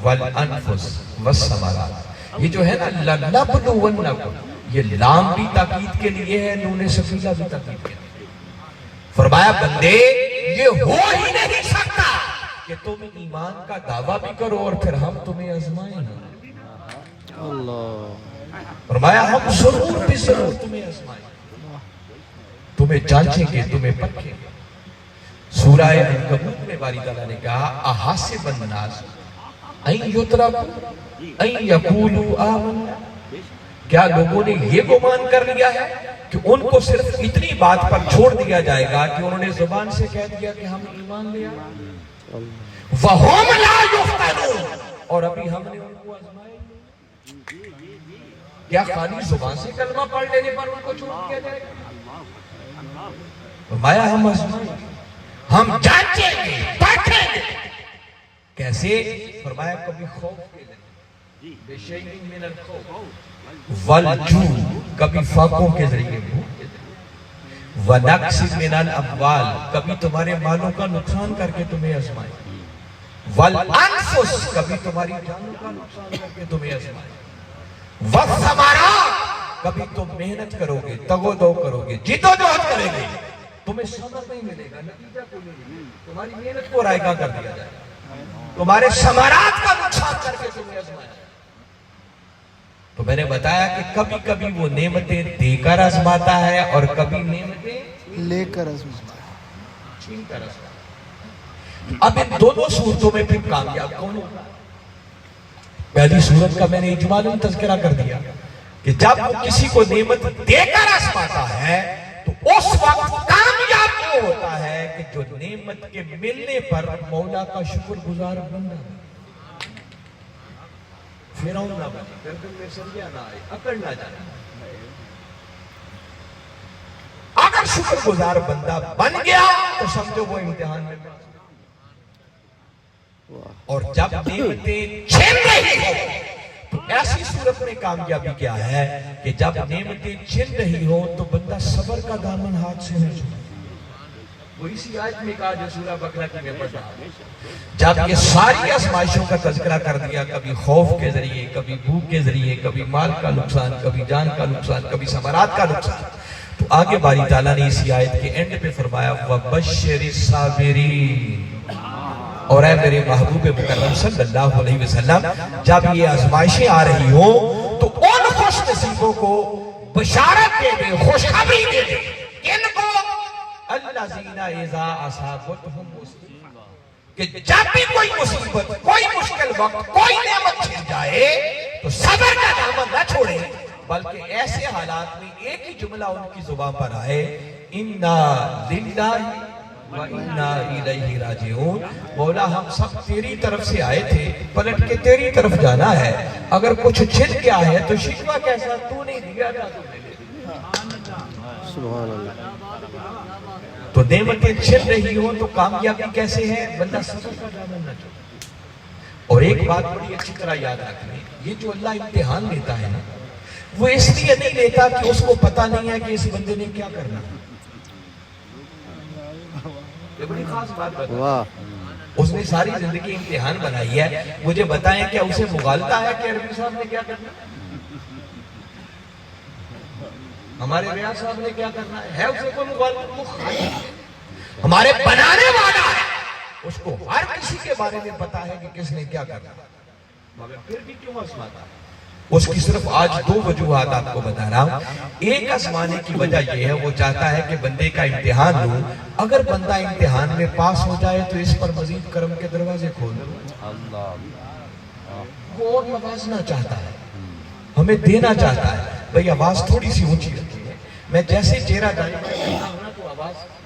وَالْأَنفُسِ وَالثَّمَرَاتِ، یہ جو ہے نا لَنَبْلُوَنَّكُمْ، یہ لام بھی تاکید کے لیے ہے، نون سفیلہ بھی تاکید کے لیے۔ فرمایا بندے یہ ہو ہی نہیں سکتا کہ تم ایمان کا دعویٰ بھی کرو اور پھر ہم تمہیں آزمائیں گے۔ فرمایا ہم ضرور بھی ضرور تمہیں آزمائیں گے، تمہیں جانچیں گے، تمہیں پرکھیں گے۔ سورہ عنکبوت میں باری تعالیٰ نے کہا احاسب الناس ان یترکوا ان یقولوا آمنا، کیا لوگوں نے یہ گمان کر لیا ہے کہ ان کو صرف اتنی بات پر چھوڑ دیا جائے گا کہ انہوں نے زبان سے کہہ دیا کہ ہم ایمان لے آئے، وَهُمْ لَا يُفْتَنُونَ، اور ابھی ہم نے ان کو آزمائے نہیں۔ کیا خالی زبان سے کلمہ پڑھ لینے پر ان کو چھوڑ دیا جائے گا؟ فرمایا ہم آزمائیں گے، ہم جانچیں گے، پرکھیں گے۔ کیسے؟ فرمایا کبھی خوف کے ذریعے، بِشَيْءٍ مِّنَ الْخَوْفِ وَالْجُوعِ، کبھی فاقوں کے ذریعے، وَنَقْصٍ مِّنَ الْأَمْوَالِ، کبھی تمہارے مالوں کا نقصان کر کے تمہیں آزمائیں، وَالْأَنفُسِ، کبھی تمہاری جانوں کا نقصان کر کے تمہیں آزمائیں، وَالثَّمَرَاتِ، کبھی تم محنت کرو گے، تگ و دو کرو گے، جد و جہد کریں گے، تمہیں ثمر نہیں ملے گا، نتیجہ کو نہیں ملے گا، تمہاری محنت کو رائگاں کر دیا جائے گا، تمہارے ثمرات کا نقصان کر کے تمہیں آزمائیں۔ تو میں نے بتایا کہ کبھی کبھی وہ نعمتیں دے کر آزماتا ہے اور کبھی نعمتیں لے کر آزماتا ہے، چھین کر آزماتا ہے۔ اب ان دونوں صورتوں میں پھر کامیاب کون ہوگا؟ پہلی صورت کا میں نے اجمالاً تذکرہ کر دیا کہ جب وہ کسی کو نعمت دے کر آزماتا ہے تو اس وقت کامیاب وہ ہوتا ہے کہ جو نعمت کے ملنے پر مولا کا شکر گزار بن جائے، فرعون نہ بنے، گردن میں سریا نہ آئے، اکڑ نہ جائے۔ اگر شکر گزار بندہ بن گیا تو سمجھو وہ امتحان میں پاس۔ اور جب نعمتیں چھن رہی ہو تو ایسی صورت میں کامیابی کیا ہے کہ جب نعمتیں چھن رہی ہو تو بندہ صبر کا دامن ہاتھ سے نہ چھوڑے۔ وہ اسی آیت میں کہا جو سورہ بقرہ کی میں پڑھ رہا ہوں، جب یہ ساری آزمائشوں کا تذکرہ کر دیا، کبھی خوف کے ذریعے، کبھی بھوک کے ذریعے، کبھی مال کا نقصان، کبھی جان کا نقصان، کبھی ثمرات کا نقصان، تو آگے باری تعالیٰ نے اسی آیت کے اینڈ پہ فرمایا وَبَشِّرِ الصَّابِرِينَ، اور اے میرے محبوب مکرم صلی اللہ علیہ وسلم جب یہ آزمائشیں آ رہی ہوں تو ان خوش نصیبوں کو بشارت دے دے، خوشخبری دے دے، ان کو الذین اذا اصابتہم مصیبہ، کہ جب بھی کوئی مصیبت، کوئی مشکل وقت، کوئی نعمت چھن جائے تو صبر کا دامن نہ چھوڑے، بلکہ ایسے حالات میں ایک ہی جملہ ان کی زبان پر آئے، اِنَّا لِلَّهِ وَإِنَّا إِلَيْهِ رَاجِعُونَ، مولا ہم سب تیری طرف سے آئے تھے، پلٹ کے تیری طرف جانا ہے، اگر کچھ چھن گیا ہے تو شکوہ کیسا، تو نہیں دیا تھا، تو نے لے دیا۔ سبحان اللہ۔ تو نعمتیں چھن رہی ہوں تو کامیابی کیسے ہے؟ بندہ صبر کا دامن نہ چھوڑے۔ اور ایک بات بڑی اچھی طرح یاد رکھیں، یہ جو اللہ امتحان لیتا ہے نا، وہ اس لیے نہیں لیتا کہ اس کو پتہ نہیں ہے کہ اس بندے نے کیا کرنا ہے۔ یہ بڑی خاص بات بتا، اس نے ساری زندگی امتحان بنائی ہے، مجھے بتائیں کہ اسے مغالطہ ہے کہ عربی صاحب نے کیا کرنا ہے، ہمارے ریاض صاحب نے کیا کرنا ہے اسے کوئی مغالطہ؟ وہ خالق ہے، ہمارے بنانے والا ہے، اس کو ہر کسی کے بارے میں پتا ہے کہ کس نے کیا کرنا ہے، مگر پھر بھی کیوں آزماتا ہے؟ اس کی صرف آج دو وجوہات آپ کو بتا رہا ہوں۔ ایک آزمانے کی وجہ یہ ہے، وہ چاہتا ہے کہ بندے کا امتحان لوں، اگر بندہ امتحان میں پاس ہو جائے تو اس پر مزید کرم کے دروازے کھول دو، وہ اور نوازنا چاہتا ہے، ہمیں دینا چاہتا ہے۔ بھئی آواز تھوڑی سی اونچی رکھیے، میں جیسے چہرہ دائیں بائیں کرتا ہوں نا تو آواز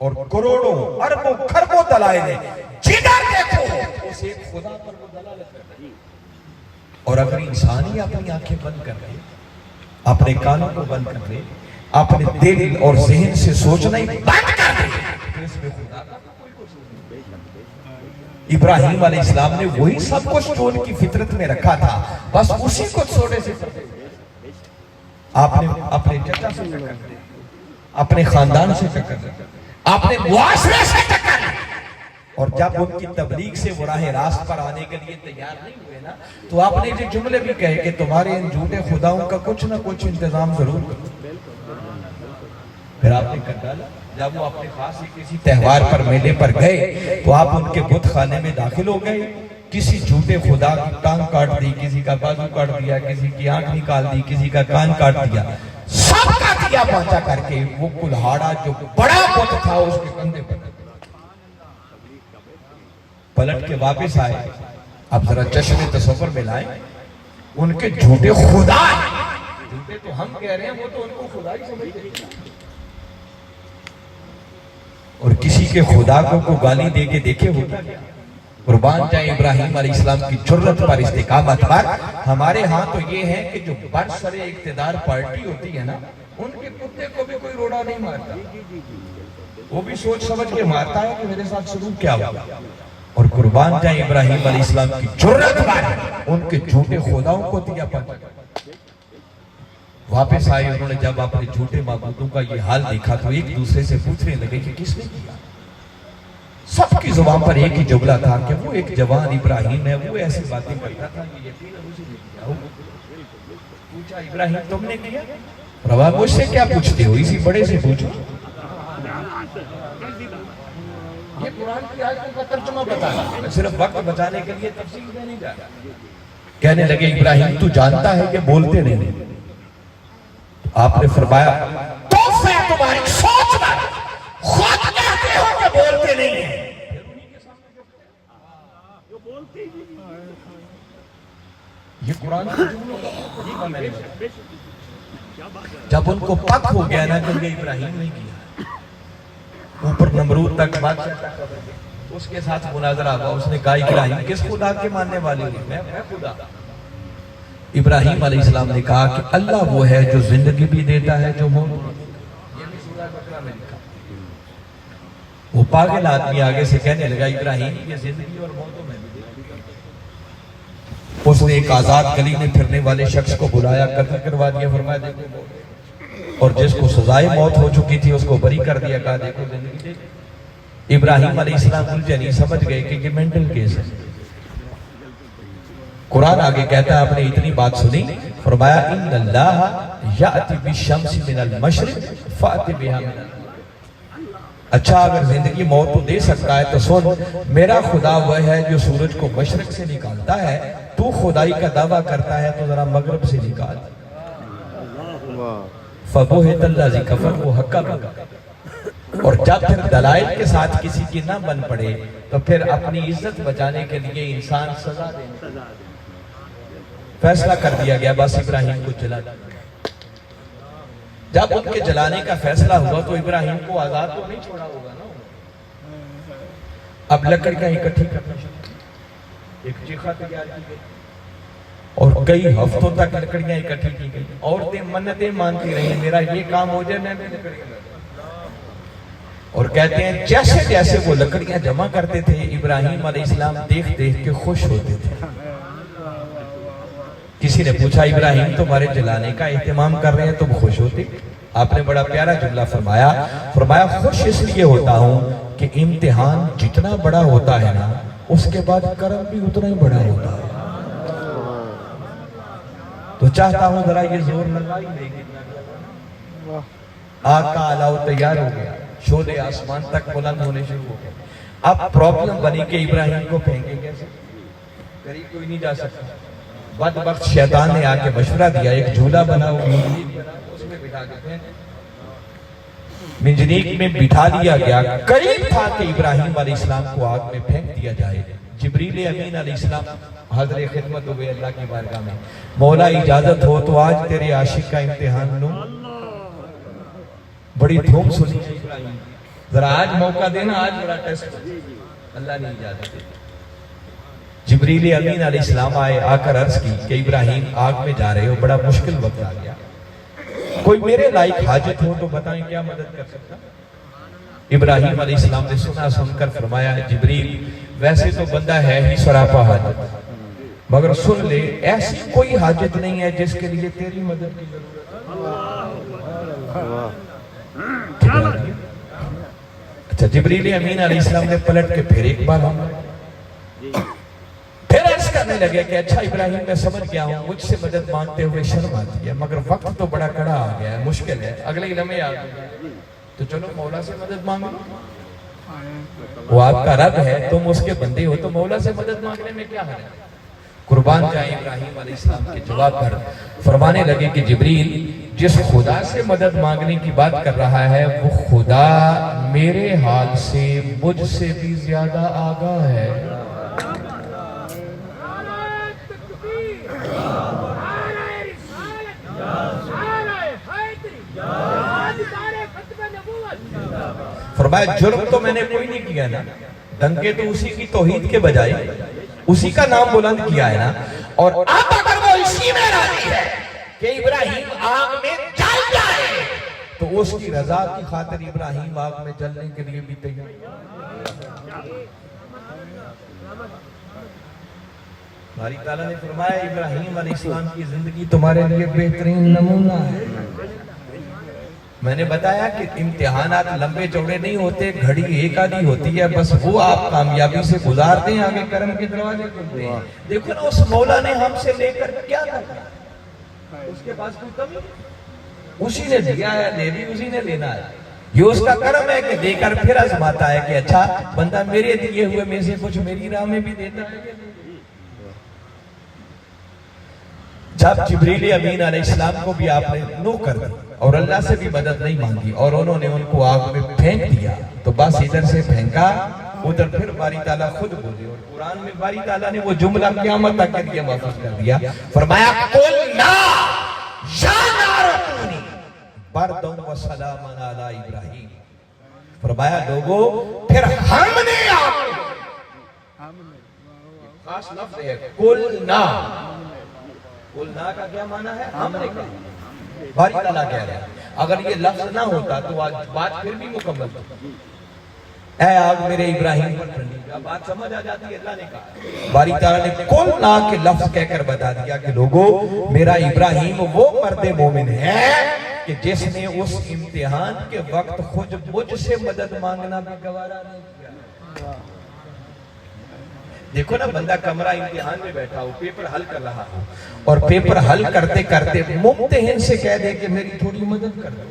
اور کروڑوں اربوں خربوں دلائل ہیں، جدھر دیکھو اس ایک خدا پر وہ دلالت کرتا ہے۔ اور اگر انسان ہی اپنی آنکھیں بند کر لے، اپنے کانوں کو بند کر لے، اپنے دل اور ذہن سے سوچنا ہی بند کر دے، تو اس میں خدا کا کوئی قصور نہیں۔ ابراہیم علیہ السلام نے وہی سب کچھ جو ان کی فطرت میں رکھا تھا، بس اسی کو چھوڑے سے کرتے۔ آپ نے اپنے چچا سے ٹکر دی، اپنے خاندان سے ٹکر دی، اپنے معاشرے سے ٹکر دی، اور جب ان کی تبلیغ سے وہ راہ راست پر آنے کے لیے تیار نہیں ہوئے نا، تو آپ نے جو جملے بھی کہے کہ تمہارے ان جھوٹے خداؤں کا کچھ نہ کچھ انتظام ضرور کرو۔ پھر آپ نے کر ڈالا، جب وہ اپنے خاص کسی تہوار پر میلے پر گئے تو آپ ان کے بت خانے میں داخل ہو گئے، کسی جھوٹے خدا کی ٹانگ کاٹ دی، کسی کا بازو کاٹ دیا، کسی کی آنکھ نکال دی، کسی کا کان کاٹ دیا، سب کا دیا پہنچا کر کے وہ کلہاڑا جو بڑا بت تھا اس کے کندھے پر پلٹ کے واپس آئے۔ اب ذرا چشم تصور میں لائیں، ان کے جھوٹے خدا ہیں، جھوٹے تو ہم کہہ رہے ہیں، وہ تو ان کو خدا ہی سمجھتے ہیں، اور کسی کے خدا کو گالی دے کے دیکھے ہوتا کیا؟ قربان جائیں ابراہیم علیہ السلام کی جرت پر، استقامت پر۔ ہمارے ہاں تو یہ ہے کہ جو برسر اقتدار پارٹی ہوتی ہے نا، ان کے کتے کو بھی کوئی روڑا نہیں مارتا، وہ بھی سوچ سمجھ کے مارتا ہے کہ میرے ساتھ سلوک کیا ہوا۔ اور قربان جائیں ابراہیم علیہ السلام کی جرت پر، ان کے جھوٹے خداؤں کو دیا پہنچا۔ واپس آئے، انہوں نے جب اپنے جھوٹے معبودوں کا یہ حال دیکھا تو ایک دوسرے سے پوچھنے لگے کہ کس نے کیا؟ سب کی زبان پر ایک ہی جملہ تھا کہ وہ ایک جوان ابراہیم ہے، وہ ایسی باتیں کرتا تھا کہ یقیناً اسے نے کیا ہوگا۔ پوچھا ابراہیم تم نے کیا؟ روا مجھ سے کیا پوچھتے ہو، اسی بڑے سے پوچھو۔ یہ قرآن کی آیت کا ترجمہ بتا رہا ہے، صرف وقت بچانے کے لیے تفصیل میں نہیں جا رہا۔ کہنے لگے ابراہیم تو جانتا ہے کہ بولتے نہیں۔ آپ نے فرمایا تو پھر تمہاری سوچ میں خود کہتے ہو کہ بولتے نہیں ہیں۔ یہ قرآن کی جملوں کا میں نے جب ان کو پک ہو گیا نا کہ یہ ابراہیم نہیں کیا، اوپر نمرود تک بادشاہ اس کے ساتھ مناظرہ ہوا، اس نے کہا ابراہیم کس خدا کے ماننے والے ہو؟ میں خدا۔ ابراہیم علیہ السلام نے کہا کہ اللہ وہ ہے جو زندگی بھی دیتا ہے، جو موت بھی۔ یہ بھی سورہ بقرہ میں لکھا۔ وہ پاگل آدمی آگے سے کہنے لگا ابراہیم یہ زندگی اور موتوں میں بھی دیتا ہے۔ اس نے ایک آزاد گلی میں پھرنے والے شخص کو بلایا، قتل کروا دیا، فرمایا دیکھو، اور جس کو سزائے موت ہو چکی تھی اس کو بری کر دیا، کہا دیکھو زندگی دیکھو۔ ابراہیم علیہ السلام الجھے نہیں، سمجھ گئے کہ یہ مینٹل کیس ہے۔ قرآن آگے کہتا ہے، آپ نے اتنی بات سنی، فرمایا ان اللہ یأتی بالشمس من المشرق فأتی بها من المغرب۔ اچھا اگر زندگی موت تو دے سکتا ہے تو سن، میرا خدا وہ ہے جو سورج کو مشرق سے نکالتا ہے، تو خدائی کا دعویٰ کرتا ہے تو ذرا مغرب سے نکال۔ فَبُهِتَ الَّذِي كَفَرَ، وہ حقہ لگا۔ اور جب پھر دلائل کے ساتھ کسی کی نہ بن پڑے تو پھر اپنی عزت بچانے کے لیے انسان سزا دے۔ فیصلہ کر دیا گیا بس ابراہیم کو جلا دیا۔ جب ان کے جلانے کا فیصلہ ہوا تو ابراہیم کو آزاد تو نہیں چھوڑا ہوگا نا۔ اب لکڑیاں اکٹھی کرنا شروع کی، ایک چیخا تیار کی گئی اور کئی ہفتوں تک لکڑیاں اکٹھی کی گئی۔ عورتیں منتیں مانتی رہی، میرا یہ کام ہو جائے میں لکڑیاں لگا۔ اور کہتے ہیں جیسے جیسے وہ لکڑیاں جمع کرتے تھے ابراہیم علیہ السلام دیکھ دیکھ کے خوش ہوتے تھے۔ کسی نے پوچھا ابراہیم تمہارے جلانے کا اہتمام کر رہے ہیں تم خوش ہوتے؟ آپ نے بڑا پیارا جملہ فرمایا خوش اس لیے ہوتا ہوں کہ امتحان جتنا بڑا ہوتا ہے نا اس کے بعد کرم بھی اتنا ہی بڑا ہوتا ہے۔ تو چاہتا ہوں ذرا یہ زور لگائی لے گی۔ آگ کا علاؤ تیار ہو گیا، شعلے آسمان تک بلند ہونے شروع ہو گئے۔ اب پرابلم بنی کہ ابراہیم کو پھینکیں کیسے؟ قریب کوئی نہیں جا سکتا۔ بدبخت شیطان نے آ کے مشورہ دیا، ایک جھولا بنا ہوا اس میں بٹھا کے منجنیق میں بٹھا دیا گیا۔ قریب تھا کہ ابراہیم علیہ السلام کو آگ میں پھینک دیا جائے۔ جبریل امین علیہ السلام حاضر خدمت ہوئے اللہ کی بارگاہ میں، مولا اجازت ہو تو آج تیرے عاشق کا امتحان لوں۔ بڑی دھوم سنی ہے ابراہیم، ذرا آج موقع دینا, آج بڑا ٹیسٹ اللہ نے اجازت دی. جبریل امین علیہ السلام آئے, آ کر عرض کی کہ ابراہیم آگ میں جا رہے ہو, بڑا مشکل وقت آ گیا, کوئی میرے لائق حاجت ہو تو بتائیں کیا مدد کر سکتا. ابراہیم علیہ السلام نے سنا, سن کر فرمایا جبریل ویسے تو بندہ ہے ہی سراپا حاجت, مگر سن لے ایسی کوئی حاجت نہیں ہے جس کے لیے تیری مدد کی ضرورت. اچھا, جبریل امین علیہ السلام نے پلٹ کے پھر ایک بار پھر عرض کرنے لگے کہ اچھا ابراہیم میں سمجھ گیا ہوں, مجھ سے مدد مانگتے ہوئے شرم آتی ہے, مگر وقت تو بڑا کڑا آ گیا ہے, مشکل ہے, اگلے ہی لمحے آ گیا, تو چلو مولا سے مدد مانگو. وہ آپ کا رب ہے, تم اس کے بندے ہو, تو مولا سے مدد مانگنے میں کیا ہے. قربان جائیں ابراہیم علیہ السلام کے جواب پر فرمانے لگے کہ جبریل جس خدا سے مدد مانگنے کی بات کر رہا ہے وہ خدا میرے حال سے مجھ سے بھی زیادہ آگاہ ہے. فرمایا جرم تو میں نے کوئی نہیں کیا نا, دنکے تو اسی کی توحید کے بجائے اسی کا نام بلند کیا ہے نا, اور اب اگر وہ اسی میں راضی ہے کہ ابراہیم آگ میں جل جائے تو اس کی رضا کی خاطر ابراہیم آگ میں جلنے کے لیے بھی تیار. باری تعالیٰ نے فرمایا ابراہیم علیہ السلام کی زندگی تمہارے لیے بہترین نمونہ ہے. میں نے بتایا کہ امتحانات لمبے چوڑے نہیں ہوتے, گھڑی ایک آدھی ہوتی ہے, بس وہ آپ کامیابی سے گزار دیں, آگے کرم کے دروازے کھلتے ہیں. دیکھو نا اس مولا نے ہم سے لے کر کیا کرنا, اس کے پاس کوئی کمی, اسی نے دیا ہے, لے بھی اسی نے لینا ہے. یہ اس کا کرم ہے کہ دے کر پھر آزماتا ہے کہ اچھا بندہ میرے دیے ہوئے میں سے کچھ میری راہ میں بھی دیتا ہے. جب جبریل امین علیہ السلام کو بھی آپ نے نو کر دی اور اللہ سے بھی مدد نہیں مانگی اور انہوں نے ان کو آگ میں پھینک دیا, تو بس ادھر سے پھینکا ادھر پھر باری تعالیٰ خود بولے, اور قرآن میں باری تعالیٰ نے وہ جملہ قیامت تک کے لیے محفوظ کر دیا. فرمایا قُلْنَا يَا نَارُ كُونِي بَرْدًا وَسَلَامًا عَلَىٰ إِبْرَاهِيمَ. فرمایا لوگوں پھر ہم نے آپ خاص لفظ ہے قُلْنَا. قُلْنَا کا کیا معنی ہے, ہم نے کہا. باری تعالیٰ کہہ رہا ہے اگر یہ لفظ نہ ہوتا تو آج بات پھر بھی مکمل ہوتی. اے آگ میرے ابراہیم پر ٹھنڈی, بات سمجھ آ جاتی ہے. اللہ نے کہا, باری تعالیٰ نے قُلْنَا کے لفظ کہہ کر بتا دیا کہ لوگوں میرا ابراہیم وہ مرد مومن ہے کہ جس نے اس امتحان کے وقت خود مجھ سے مدد مانگنا بھی گوارا نہیں کیا. دیکھو نا, بندہ کمرہ امتحان میں بیٹھا ہو, پیپر حل کر رہا ہو, اور پیپر حل کرتے کرتے ممتحن سے کہہ دے کہ میری تھوڑی مدد کر دو.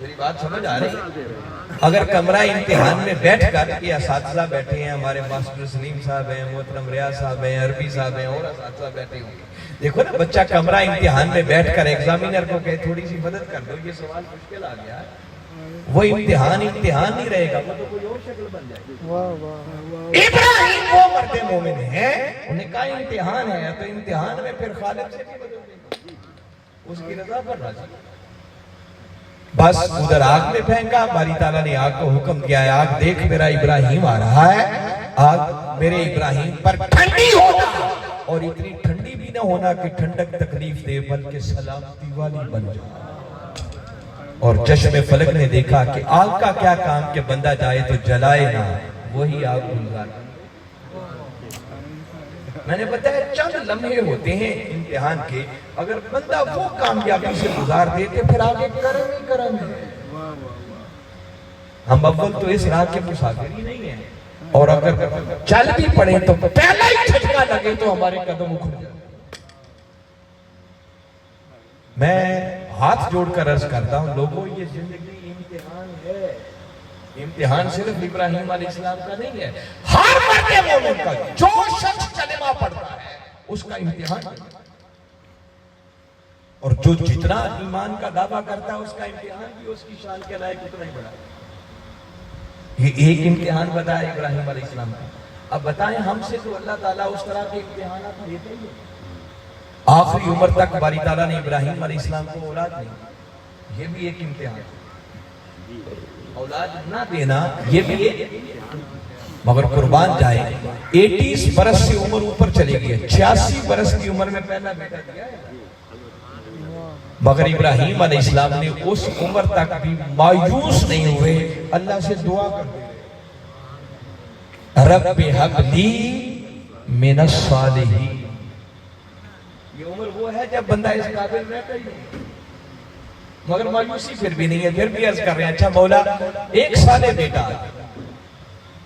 میری بات سمجھ آ رہی ہے. اگر کمرہ امتحان میں بیٹھ کر یہ اساتذہ بیٹھے ہیں, ہمارے ماسٹر سلیم صاحب ہیں, محترم ریاض صاحب ہیں, عربی صاحب ہیں, اور اساتذہ بیٹھے ہوں گے. دیکھو نا, بچہ کمرہ امتحان میں بیٹھ کر ایگزامینر کو کہے تھوڑی سی مدد کر دو, یہ سوال مشکل آ گیا, وہ امتحان نہیں رہے گا, وہ تو کوئی اور شکل بن جائے گی. ابراہیم وہ مرد مومن ہے, انہیں کہا امتحان ہے, تو امتحان میں پھر خالق سے بھی مدد نہیں, اس کی رضا پر راضی. بس ادھر آگ میں پھینکا, باری تعالیٰ نے آگ کو حکم کیا ہے, آگ دیکھ میرا ابراہیم آ رہا ہے, آگ میرے ابراہیم پر ٹھنڈی ہونا, اور اتنی ٹھنڈی بھی نہ ہونا کہ ٹھنڈک تکلیف دے, بلکہ سلامتی والی بن جائے. اور چشم فلک نے دیکھا کہ آگ کا کیا کام کہ بندہ جائے تو جلائے نہ, وہی آگ گلزار. میں نے بتایا چند لمحے ہوتے ہیں امتحان کے, اگر بندہ وہ کامیابی سے گزار دے تو پھر آگے کرم ہی کرم ہے. ہم اول تو اس راہ کے مسافر ہی نہیں ہیں, اور اگر چل بھی پڑے تو پہلا ہی جھٹکا لگے تو ہمارے قدم اکھڑ جائے. میں ہاتھ جوڑ کر عرض کرتا ہوں لوگوں, یہ زندگی امتحان ہے. امتحان صرف ابراہیم علیہ السلام کا نہیں ہے, ہر مرد مومن کا. جو شخص کلمہ پڑھتا ہے اس کا امتحان ہے, اور جو جتنا ایمان کا دعویٰ کرتا ہے اس کا امتحان بھی اس کی شان کے لائق اتنا ہی بڑا. یہ ایک امتحان بتایا ابراہیم علیہ السلام کا. اب بتائیں ہم سے تو اللہ تعالیٰ اس طرح کے امتحانات لیتے ہی ہیں. آخری عمر تک باری تعالیٰ نے ابراہیم علیہ السلام کو اولاد نہیں, یہ بھی ایک امتحان ہے. اولاد نہ دینا یہ بھی ہے، مگر قربان جائے 80 برس سے عمر اوپر چلے گئی، 86 برس کی عمر میں پہلا بیٹا دیا ہے، مگر ابراہیم علیہ السلام نے اس عمر تک بھی مایوس نہیں ہوئے، اللہ سے دعا کرتے رب حب لی من الصالحین۔ یہ عمر وہ ہے جب بندہ اس قابل رہتا ہی نہیں، مگر مایوسی پھر بھی نہیں ہے، پھر بھی عرض کر رہے ہیں اچھا مولا 1 سال بیٹا،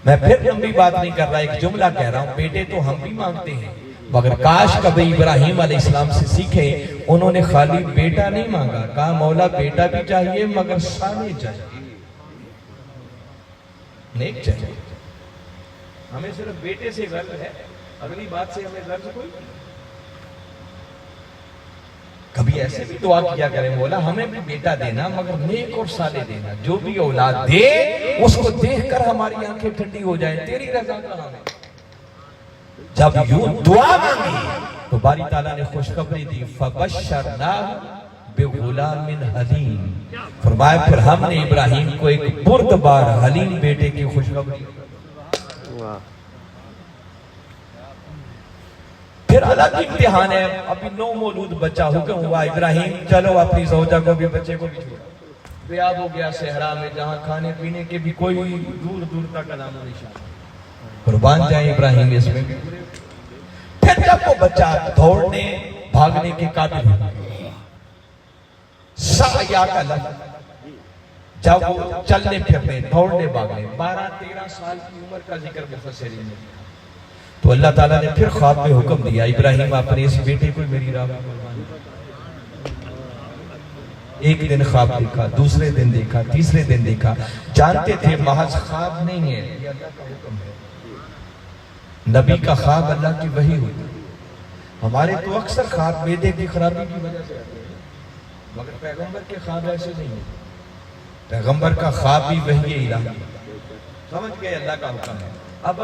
میں پھر لمبی بات نہیں کر رہا، ایک جملہ کہہ رہا ہوں، بیٹے تو ہم بھی مانگتے ہیں، مگر کاش کبھی ابراہیم علیہ السلام سے سیکھیں، انہوں نے خالی بیٹا نہیں مانگا، کہا مولا بیٹا بھی چاہیے مگر صالح چاہیے، نیک چاہیے۔ ہمیں صرف بیٹے سے غرض ہے، اگلی بات سے ہمیں غرض کوئی نہیں۔ کبھی ایسے بھی دعا کیا کریں مولا ہمیں بھی بیٹا دینا مگر نیک اور صالح دینا، جو بھی اولاد دے اس کو دیکھ کر ہماری آنکھیں ٹھنڈی ہو جائیں، تیری رضا کہاں ہے۔ جب یوں دعا مانگی تو باری تعالیٰ نے خوشخبری دی، فَبَشَّرْنَاهُ بِغُلَامٍ حَلِيمٍ، فرمایا پھر ہم نے ابراہیم کو ایک بردبار حلیم بیٹے کی خوشخبری دی۔ پھر الگ امتحان ہے، ابھی 9 مولود بچہ حکم ہوا ابراہیم چلو اپنی زوجہ کو بھی بچے کو بھی چھوڑا، بیاب ہو گیا صحرا میں جہاں کھانے پینے کے بھی کوئی دور دور تک نام و نشان، قربان جائیں ابراہیم اس میں۔ پھر جب وہ بچہ دوڑنے بھاگنے کے قابل ہو، سعیا کا لفظ، جب وہ چلنے پھرنے دوڑنے بھاگنے 12-13 سال کی عمر کا ذکر مفسرین نے، تو اللہ تعالیٰ نے پھر خواب میں حکم دیا ابراہیم اپنے اس بیٹے کو میری راہ میں قربان کر۔ ایک دن خواب دیکھا، دوسرے دن دیکھا، تیسرے دن دیکھا، جانتے تھے محض خواب نہیں ہے، یہ اللہ کا حکم ہے۔ نبی کا خواب اللہ کی وحی ہوتی ہے، ہمارے تو اکثر خواب معدے کی خرابی کی وجہ سے آتے ہیں، مگر پیغمبر کے خواب ایسے نہیں ہیں، پیغمبر کا خواب بھی وحی الہی ہے، سمجھ گئے اللہ کا حکم ہے۔ اب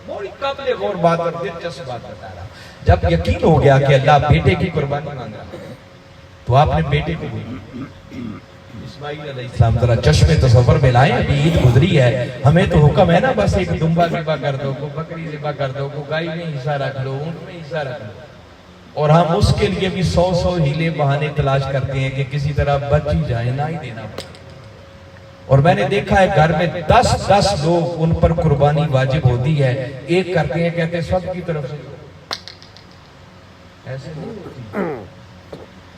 بڑی قابل غور بات اور دلچسپ بات بتا رہا، جب یقین ہو گیا کہ اللہ بیٹے کی قربانی مانگ رہا تو آپ نے بیٹے کو بولا اسماعیل علیہ السلام، ذرا چشمے تصور میں لائیں، ابھی عید گزری ہے، ہمیں تو حکم ہے نا بس ایک دمبا ذبح کر دو، کو بکری ذبح کر دو، کو گائے میں حصہ رکھ لو، اونٹ میں حصہ رکھ لو، اور ہم اس کے لیے بھی 100 ہیلے بہانے تلاش کرتے ہیں کہ کسی طرح بچ ہی جائے، نہ ہی دینا۔ اور میں نے دیکھا ہے گھر میں 10 لوگ ان پر قربانی واجب ہوتی ہے، ایک کرتے ہیں کہتے ہیں سب کی طرف سے، ایسے نہیں ہوتی۔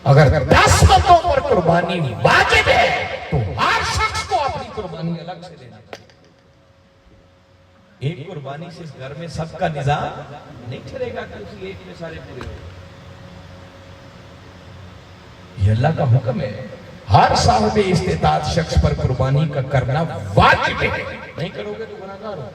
اگر 10 بندوں پر قربانی واجب ہے تو ہر شخص کو اپنی قربانی الگ سے دینا چاہیے، ایک قربانی سے اس گھر میں سب کا نظام نہیں چلے گا کہ اسی ایک میں سارے پورے ہو۔ یہ اللہ کا حکم ہے، ہر صاحب استطاعت شخص پر قربانی کا کرنا واجب ہے، نہیں کرو گے تو گناہگار ہو۔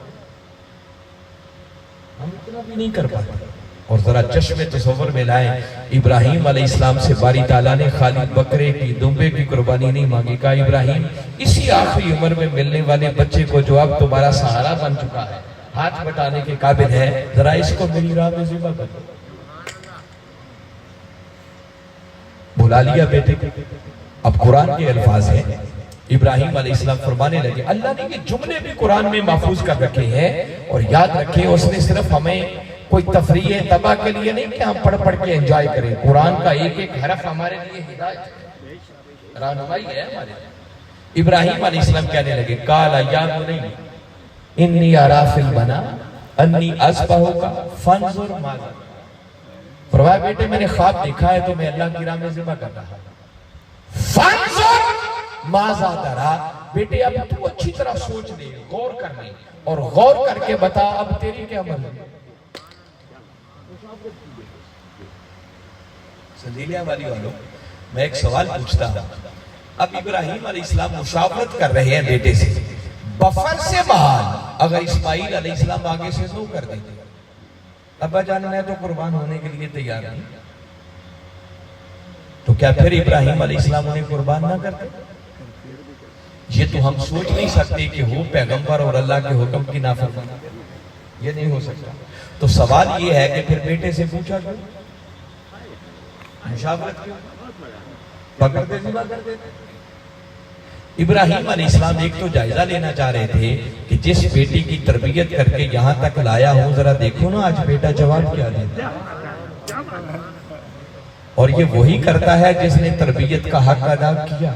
ہم اتنا بھی نہیں کر پاتے۔ اور ذرا چشمے تصور میں لائیں، ابراہیم علیہ السلام سے باری تعالیٰ نے خالی بکرے کی دمبے کی قربانی نہیں مانگی، کہا ابراہیم اسی آخری عمر میں ملنے والے بچے کو جو اب تمہارا سہارا بن چکا ہے، ہاتھ بٹانے کے قابل ہے، ذرا اس کو میری راہ میں ذبح کر دو۔ بلا لیا بیٹے کو۔ اب قرآن کے الفاظ ہیں، ابراہیم علیہ السلام فرمانے لگے، اللہ نے یہ جملے بھی قرآن میں محفوظ کر رکھے ہیں، اور یاد رکھیں اس نے صرف ہمیں کوئی تفریح تباہ کے لیے نہیں کہ ہم پڑھ کے انجوائے کریں، قرآن کا ایک ایک حرف ہمارے لیے ہدایت ہے، رہنمائی ہے ہمارے لیے۔ ابراہیم علیہ السلام کہنے لگے، قال یا بنی انی اری فی المنام انی اذبحک فانظر ماذا، فرمایا بیٹے میں نے خواب دیکھا ہے تو میں اللہ کی راہ میں ذبح کر رہا ہوں، فانظر ماذا تری، بیٹے اب تو اچھی طرح سوچ لے، غور کر لے، اور غور کر کے بتا اب تیری کیا مرضی ہے۔ سنزیلیہ والی والوں، میں ایک سوال پوچھتا ہوں، اب ابراہیم علیہ السلام مشاورت کر رہے ہیں بیٹے سے، بفر سے بحال اگر اسماعیل علیہ السلام آگے سے نو کر دیتے، ابا جان میں تو قربان ہونے کے لیے تیار نہیں، تو کیا پھر ابراہیم علیہ السلام انہیں قربان نہ کرتے؟ یہ تو ہم سوچ نہیں سکتے کہ وہ پیغمبر اور اللہ کے حکم کی نافرمانی، یہ نہیں ہو سکتا۔ تو سوال یہ ہے کہ پھر بیٹے سے پوچھا کیوں، مشاورت کیوں، پکڑ دے ذبح کر دیتے۔ ابراہیم علیہ السلام ایک تو جائزہ لینا چاہ رہے تھے کہ جس بیٹی کی تربیت کر کے یہاں تک لایا ہوں، ذرا دیکھو نا آج بیٹا جواب کیا دیتا ہے۔ اور یہ وہی کرتا ہے جس نے تربیت کا حق ادا کیا۔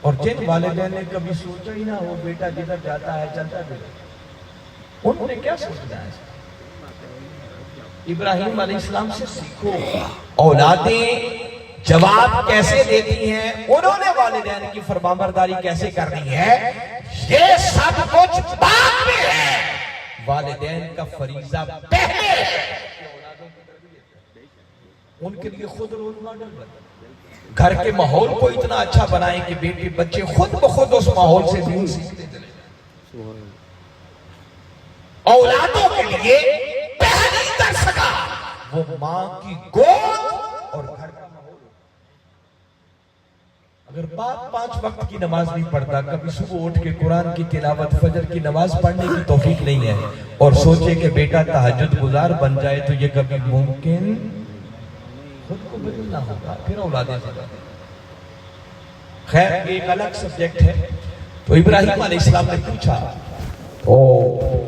اور جن والدین نے کبھی سوچا ہی نہ ہو بیٹا جدھر جاتا ہے چلتا بیٹا، انہوں نے کیا سوچنا ہے؟ ابراہیم علیہ السلام سے سیکھو، اولادیں جواب کیسے دیتی ہیں، انہوں نے والدین کی فرمانبرداری کیسے کرنی ہے، یہ سب کچھ بعد میں ہے۔ والدین کا فریضہ پہلے ہے، ان کے لیے خود رول ماڈل بنائیں، گھر کے ماحول کو اتنا اچھا بنائیں کہ بیٹے بچے خود بخود اس ماحول سے دین سیکھتے چلے۔ اولادوں کے لیے پہلی درسگاہ وہ ماں کی گود اور گھر کا ماحول۔ اگر باپ 5 وقت کی نماز نہیں پڑھتا، کبھی صبح اٹھ کے قرآن کی تلاوت فجر کی نماز پڑھنے کی توفیق نہیں ہے، اور سوچے کہ بیٹا تہجد گزار بن جائے، تو یہ کبھی ممکن خود کو بدلنا ہوگا، پھر اولادیں زیادہ۔ خیر یہ ایک الگ سبجیکٹ ہے۔ تو ابراہیم علیہ السلام نے پوچھا،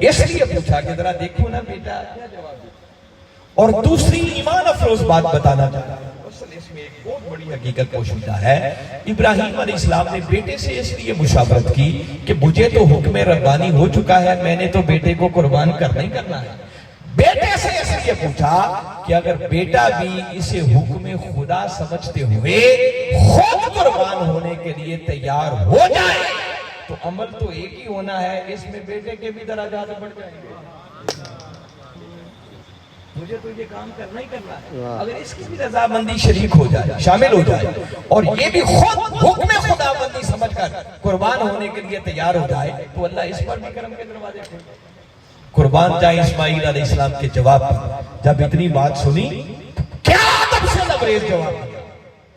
اس لیے پوچھا کہ ذرا دیکھو نا بیٹا کیا جواب دے۔ اور دوسری ایمان افروز بات بتانا چاہتا ہے، اصل اس میں ایک بہت بڑی حقیقت پوشیدہ ہے۔ ابراہیم علیہ السلام نے بیٹے سے اس لیے مشاورت کی کہ مجھے تو حکم ربانی ہو چکا ہے، میں نے تو بیٹے کو قربان کرنا ہی کرنا ہے۔ بیٹے سے اس لیے پوچھا کہ اگر بیٹا بھی اسے حکم خدا سمجھتے ہوئے خود قربان ہونے کے لیے تیار ہو جائے تو عمل تو ایک ہی ہونا ہے، اس میں بیٹے کے بھی درجات بڑھ جائیں گے۔ مجھے تو یہ کام کرنا ہی کرنا ہے، اگر اس کی بھی رضامندی شریک ہو جائے، شامل ہو جائے، اور یہ بھی خود حکم خداوندی سمجھ کر قربان ہونے کے لیے تیار ہو جائے، تو اللہ اس پر بھی کرم کے دروازے کھولے۔ قربان جائے اسماعیل علیہ السلام کے جواب پر۔ جب اتنی بات سنی کیا ادب سے لبریز جواب دیا۔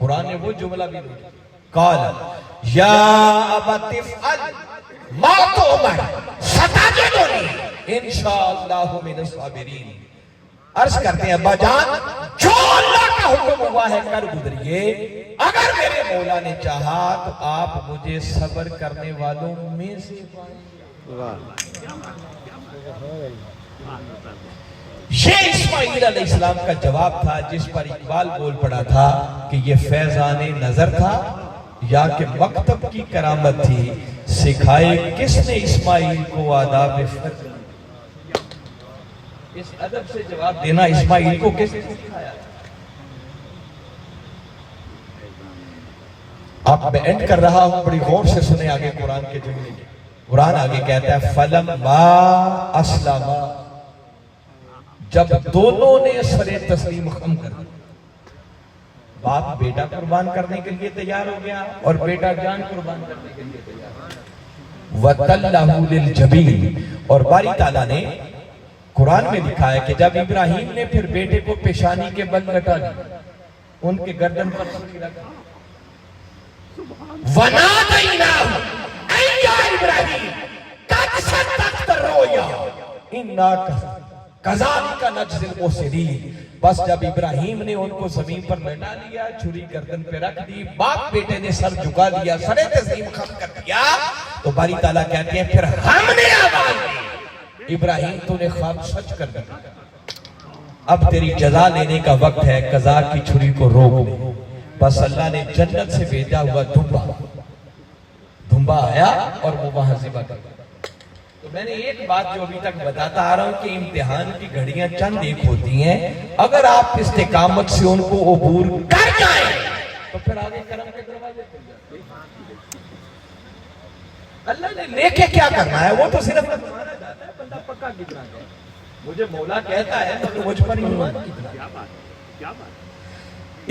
قرآن نے وہ جملہ بھی دیا، قال یا ابت افعل ما تؤمر ستجدنی انشاءاللہ من الصابرین۔ عرض کرتے ہیں ابا جان جو اللہ کا حکم ہوا ہے کر گزریے، اگر میرے مولا نے چاہا تو آپ مجھے صبر کرنے والوں میں سے یہ اسماعیل علیہ السلام کا جواب تھا، جس پر اقبال بول پڑا تھا کہ یہ فیضان نظر تھا یا کہ مکتب کی کرامت تھی، سکھائے کس نے اسماعیل کو آداب فکر۔ اس ادب سے جواب دینا اسماعیل کو کس نے سکھایا؟ اب میں اینڈ کر رہا ہوں، بڑی غور سے سنیں آگے قرآن کے جملے۔ قرآن آگے کہتا ہے فَلَمَّا أَسْلَمَا، جب دونوں نے سر تسلیم خم کر دیا، باپ بیٹا قربان کرنے کے لیے تیار ہو گیا اور بیٹا جان قربان کرنے کے لیے تیار ہو گیا۔ وَتَلَّهُ لِلْجَبِينِ، اور باری تعالیٰ نے قرآن میں لکھا ہے کہ جب ابراہیم نے پھر بیٹے کو پیشانی کے بل لٹا دیا، ان کے گردن پر سوئی رکھا، وَنَادَيْنَاهُ اَيَّا ابراہیم قَدْ صَدَّقْتَ الرُّؤْيَا اِنَّا كَذَلِكَ نَجْزِي الْمُحْسِنِينَ۔ بس جب ابراہیم نے ان کو زمین پر لٹا لیا، چھری گردن پہ رکھ دی، باپ بیٹے نے سر جھکا دیا، سر تسلیم خم کر دیا، تو باری تعالیٰ کہتے ہیں پھر ہم نے آواز دی، ابراہیم تو نے خواب سچ کر دیا، اب تیری جزا لینے کا وقت ہے، قضا کی چھری کو روک لے۔ بس اللہ نے جنت سے بھیجا ہوا دھمبا آیا اور وہ وہاں ذبح کر دیا۔ تو میں نے ایک بات جو ابھی تک بتاتا آ رہا ہوں کہ امتحان کی گھڑیاں چند ایک ہوتی ہیں، اگر آپ استقامت سے ان کو عبور کر جائیں تو پھر آگے کرم کے دروازے کھل جاتے ہیں۔ اللہ نے لے کے کیا کرنا ہے وہ تو صرف تمہارا جاتا ہے، بندہ پکا کتنا ہے، مجھے مولا کہتا ہے مگر مجھ پر ایمان کتنا۔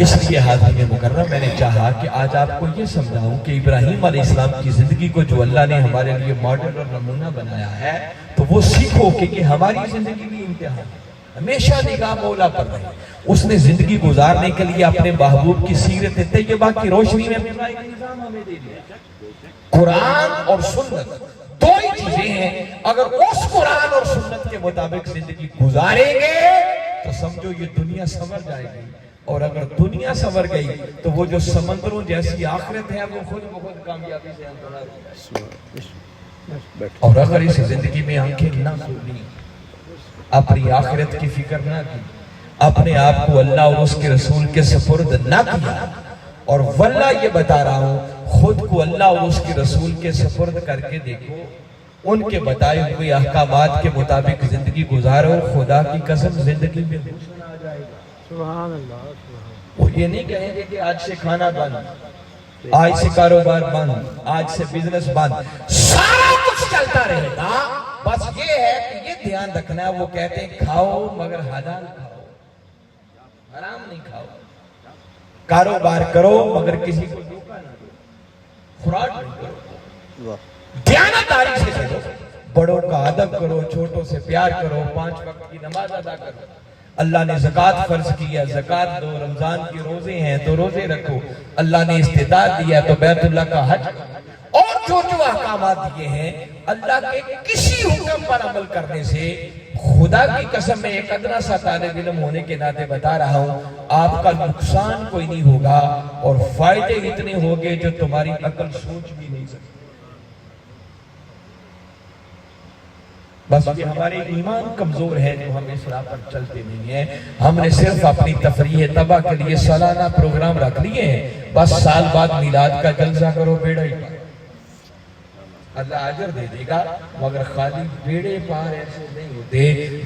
اس لیے حاضرین مکرم میں نے چاہا کہ آج آپ کو یہ سمجھاؤں کہ ابراہیم علیہ السلام کی زندگی کو جو اللہ نے ہمارے لیے ماڈل اور نمونہ بنایا ہے، تو وہ سیکھو کہ یہ ہماری زندگی بھی امتحان ہے، ہمیشہ نگاہ مولا پر رہے۔ اس نے زندگی گزارنے کے لیے اپنے محبوب کی سیرت طیبہ کی روشنی میں اپنا ایک نظام ہمیں دے دیا۔ قرآن اور سنت دو ہی چیزیں ہیں، اگر اس قرآن اور سنت کے مطابق زندگی گزاریں گے تو سمجھو یہ دنیا سنور جائے گی، اور اگر دنیا سنور گئی تو وہ جو سمندروں جیسی آخرت ہے وہ خود بخود کامیابی سے اور اگر اس زندگی میں آنکھیں نہ کھولی، اپنی آخرت کی فکر نہ کی، اپنے آپ کو اللہ اور اس کے رسول کے سپرد نہ کیا، اور واللہ یہ بتا رہا ہوں خود کو اللہ اور اس کے رسول کے سپرد کر کے دیکھو، ان کے بتائے ہوئے احکامات کے مطابق زندگی گزارو، خدا کی قسم زندگی میں حسن آ جائے گا۔ سبحان اللہ۔ وہ یہ نہیں کہیں گے کہ آج سے کھانا بند، آج سے کاروبار بند، آج سے بزنس بند، سارا کچھ چلتا رہے گا، بس یہ ہے کہ یہ دھیان رکھنا ہے، وہ کہتے ہیں کھاؤ مگر حلال کھاؤ، حرام نہیں کھاؤ، کاروبار کرو مگر کسی کو دھوکہ نہ دو، فراڈ نہیں کرو، دیانتداری سے چلو، بڑوں کا ادب کرو، چھوٹوں سے پیار کرو، 5 وقت کی نماز ادا کرو، اللہ نے زکوٰۃ فرض کیا، زکوٰۃ دو، رمضان کے روزے ہیں تو روزے رکھو، اللہ نے استطاعت دیا تو بیت اللہ کا حج کرو، اور جو جو احکامات دیے ہیں اللہ کے کسی حکم پر عمل کرنے سے خدا کی قسم میں ایک ادنا سا طالب علم ہونے کے ناطے بتا رہا ہوں آپ کا نقصان کوئی نہیں ہوگا اور فائدے اتنے ہوگے جو تمہاری عقل سوچ بھی نہیں سکتی۔ بس یہ ہمارے ایمان کمزور ہے جو ہم اس راہ پر چلتے نہیں ہیں، ہم نے صرف اپنی تفریح طبع کے لیے سالانہ پروگرام رکھ لیے ہیں، بس سال بعد میلاد کا جلسہ کرو، بیڑا ہی پار، اللہ اجر دے دے گا، مگر خالی بیڑے پار ایسے نہیں ہوتے،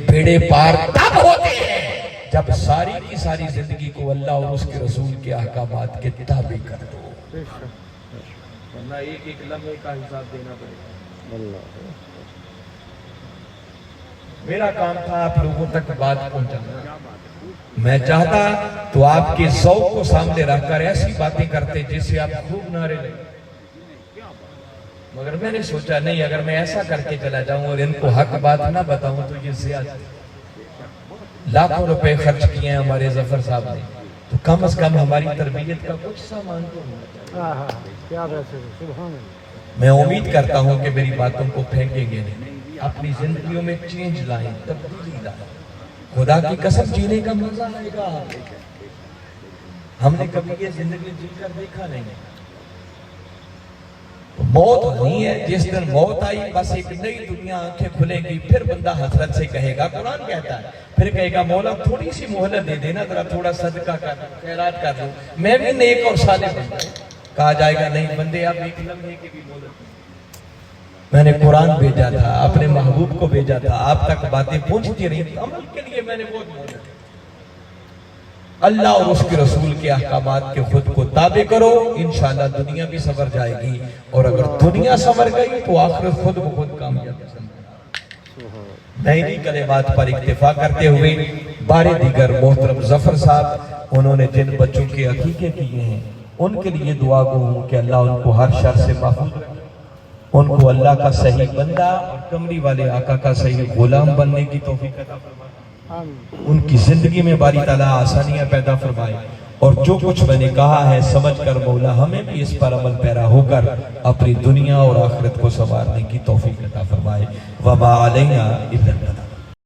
بیڑے پار تب ہوتے ہیں جب ساری کی ساری زندگی کو اللہ اور اس کے رسول کے احکامات کے تابع کر دو، ورنہ ایک ایک لمحے کا حساب دینا پڑے گا۔ میرا کام تھا آپ لوگوں تک بات پہنچانا، میں چاہتا تو آپ کے ذوق کو سامنے رکھ کر ایسی باتیں کرتے جس سے آپ خوب نعرے لگے، مگر میں نے سوچا نہیں، اگر میں ایسا کر کے چلا جاؤں اور ان کو حق بات نہ بتاؤں تو یہ زیادہ، لاکھوں روپے خرچ کیے ہیں ہمارے ظفر صاحب نے، تو کم از کم ہماری تربیت کا کچھ سامان تو ہونا چاہیے۔ میں امید کرتا ہوں کہ میری باتوں کو پھینکیں گے نہیں، اپنی زندگیوں میں چینج لائیں، تبدیلی لائیں، خدا کی قسم جینے کا مزہ آئے گا۔ ہم نے کبھی یہ زندگی جی کر دیکھا نہیں، موت نہیں ہے، جس دن موت آئی بس ایک نئی دنیا آنکھیں کھلے گی، پھر بندہ حسرت سے کہے گا، قرآن کہتا ہے، پھر کہے گا مولا تھوڑی سی مہلت دے دینا، ذرا تھوڑا صدقہ کر دو، خیرات کر دو، میں بھی نیک اور صالح بن جاؤں۔ کہا جائے گا نہیں بندے اب ایک لمحے کی بھی مہلت نہیں، میں نے قرآن بھیجا تھا، اپنے محبوب کو بھیجا تھا، آپ تک باتیں پہنچتی رہی، عمل کے لیے میں نے بہت محنت کی۔ اللہ اور اس کے رسول کے احکامات کے خود کو تابع کرو، انشاءاللہ دنیا بھی سنور جائے گی، اور اگر دنیا سنور گئی تو آخرت خود بخود کامیاب سنور۔ نئی کلمات پر اکتفا کرتے ہوئے بارے دیگر محترم ظفر صاحب، انہوں نے جن بچوں کے عقیقے کیے ہیں ان کے لیے دعا گو ہوں کہ اللہ ان کو ہر شر سے محفوظ رکھے، ان کو اللہ کا صحیح بندہ اور کمری والے آقا کا صحیح غلام بننے کی توفیق عطا فرمائے، ان کی زندگی میں باری تعالیٰ آسانیاں پیدا فرمائے، اور جو کچھ میں نے کہا ہے سمجھ کر مولا ہمیں بھی اس پر عمل پیرا ہو کر اپنی دنیا اور آخرت کو سنوارنے کی توفیق عطا فرمائے۔ وما علینا الا البلاغ۔